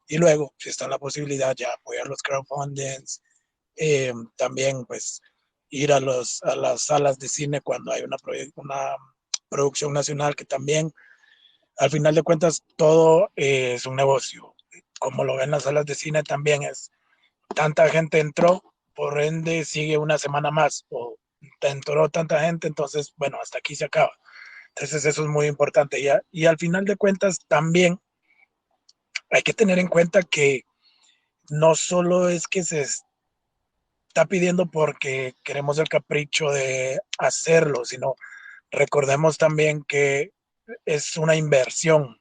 Y luego, si está en la posibilidad, ya apoyar los crowdfundings, también pues ir a las salas de cine cuando hay una producción nacional, que también al final de cuentas todo es un negocio. Como lo ven las salas de cine también es, tanta gente entró, por ende sigue una semana más, o entró tanta gente, entonces bueno, hasta aquí se acaba. Entonces eso es muy importante. Y al final de cuentas también hay que tener en cuenta que no solo es que se está pidiendo porque queremos el capricho de hacerlo, sino recordemos también que es una inversión.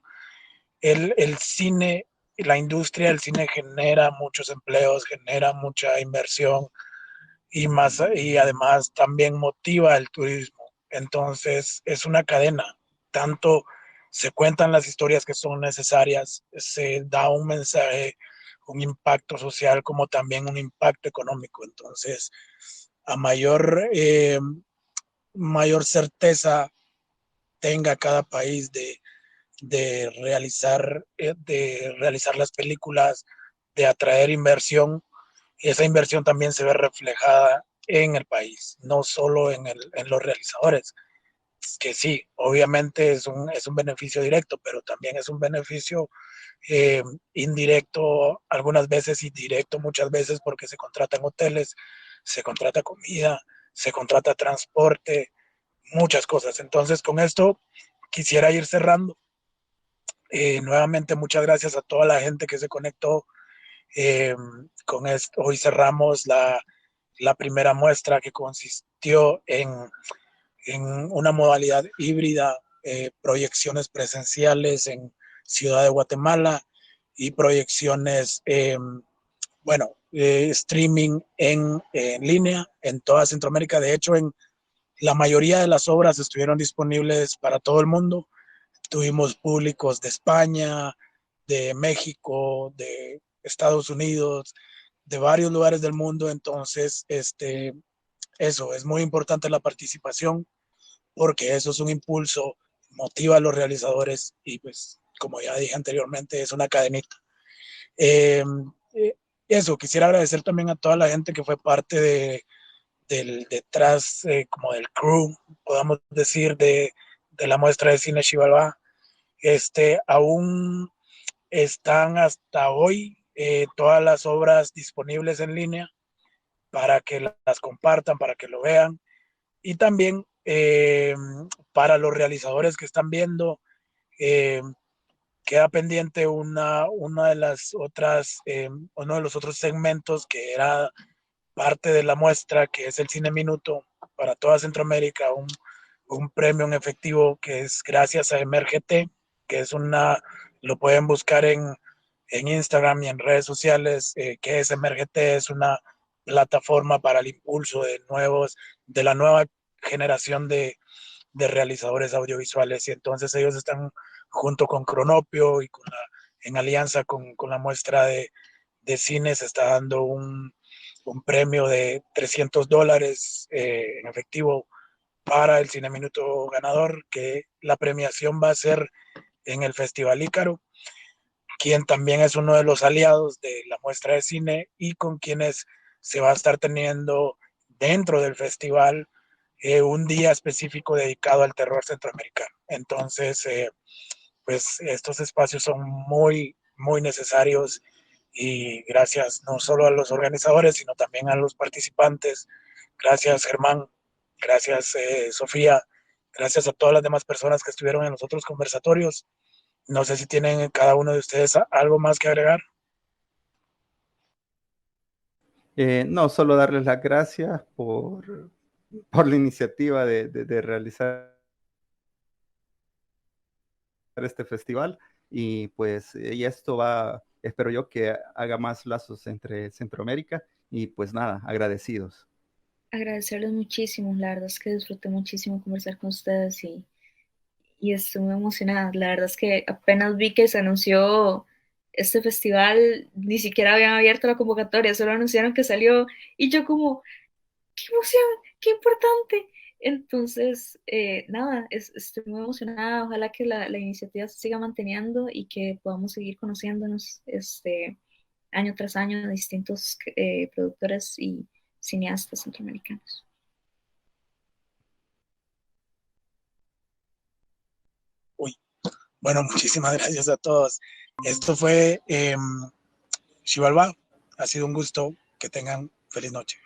El cine, la industria del cine genera muchos empleos, genera mucha inversión y además también motiva el turismo. Entonces es una cadena. Tanto se cuentan las historias que son necesarias, se da un mensaje, un impacto social como también un impacto económico. Entonces, a mayor certeza tenga cada país de realizar las películas, de atraer inversión, esa inversión también se ve reflejada en el país, no solo en los realizadores, que sí, obviamente es un beneficio directo, pero también es un beneficio indirecto, algunas veces indirecto, muchas veces porque se contratan hoteles, se contrata comida, se contrata transporte, muchas cosas. Entonces, con esto quisiera ir cerrando. Nuevamente, muchas gracias a toda la gente que se conectó. Con esto, hoy cerramos la primera muestra que consistió en una modalidad híbrida, proyecciones presenciales en Ciudad de Guatemala y proyecciones, bueno, streaming en línea en toda Centroamérica. De hecho, en la mayoría de las obras estuvieron disponibles para todo el mundo. Tuvimos públicos de España, de México, de Estados Unidos, de varios lugares del mundo. Entonces, eso es muy importante, la participación, porque eso es un impulso, motiva a los realizadores y pues, como ya dije anteriormente, es una cadenita. Eh, Eso, quisiera agradecer también a toda la gente que fue parte del detrás, como del crew, podamos decir, de la muestra de cine Xibalbá. Aún están hasta hoy todas las obras disponibles en línea para que las compartan, para que lo vean. Y también para los realizadores que están viendo, eh, queda pendiente una de las otras, uno de los otros segmentos que era parte de la muestra, que es el Cine Minuto para toda Centroamérica, un premio en efectivo que es gracias a Emergete, que es lo pueden buscar en Instagram y en redes sociales, que es Emergete, es una plataforma para el impulso de la nueva generación de realizadores audiovisuales, y entonces ellos están junto con Cronopio y en alianza con la muestra de cine, se está dando un premio de $300 en efectivo para el Cine Minuto ganador, que la premiación va a ser en el Festival Ícaro, quien también es uno de los aliados de la muestra de cine y con quienes se va a estar teniendo dentro del festival un día específico dedicado al terror centroamericano. Entonces, pues estos espacios son muy, muy necesarios, y gracias no solo a los organizadores, sino también a los participantes. Gracias, Germán. Gracias, Sofía. Gracias a todas las demás personas que estuvieron en los otros conversatorios. No sé si tienen cada uno de ustedes algo más que agregar. No, solo darles las gracias por la iniciativa de realizar este festival, y pues y esto va, espero yo, que haga más lazos entre Centroamérica, y pues nada, agradecidos. Agradecerles muchísimo, la verdad es que disfruté muchísimo conversar con ustedes y estoy muy emocionada. La verdad es que apenas vi que se anunció este festival, ni siquiera habían abierto la convocatoria, solo anunciaron que salió y yo como, qué emoción, qué importante. Entonces, nada, estoy muy emocionada. Ojalá que la iniciativa se siga manteniendo y que podamos seguir conociéndonos año tras año de distintos productores y cineastas centroamericanos. Uy, bueno, muchísimas gracias a todos. Esto fue Xibalbá. Ha sido un gusto. Que tengan feliz noche.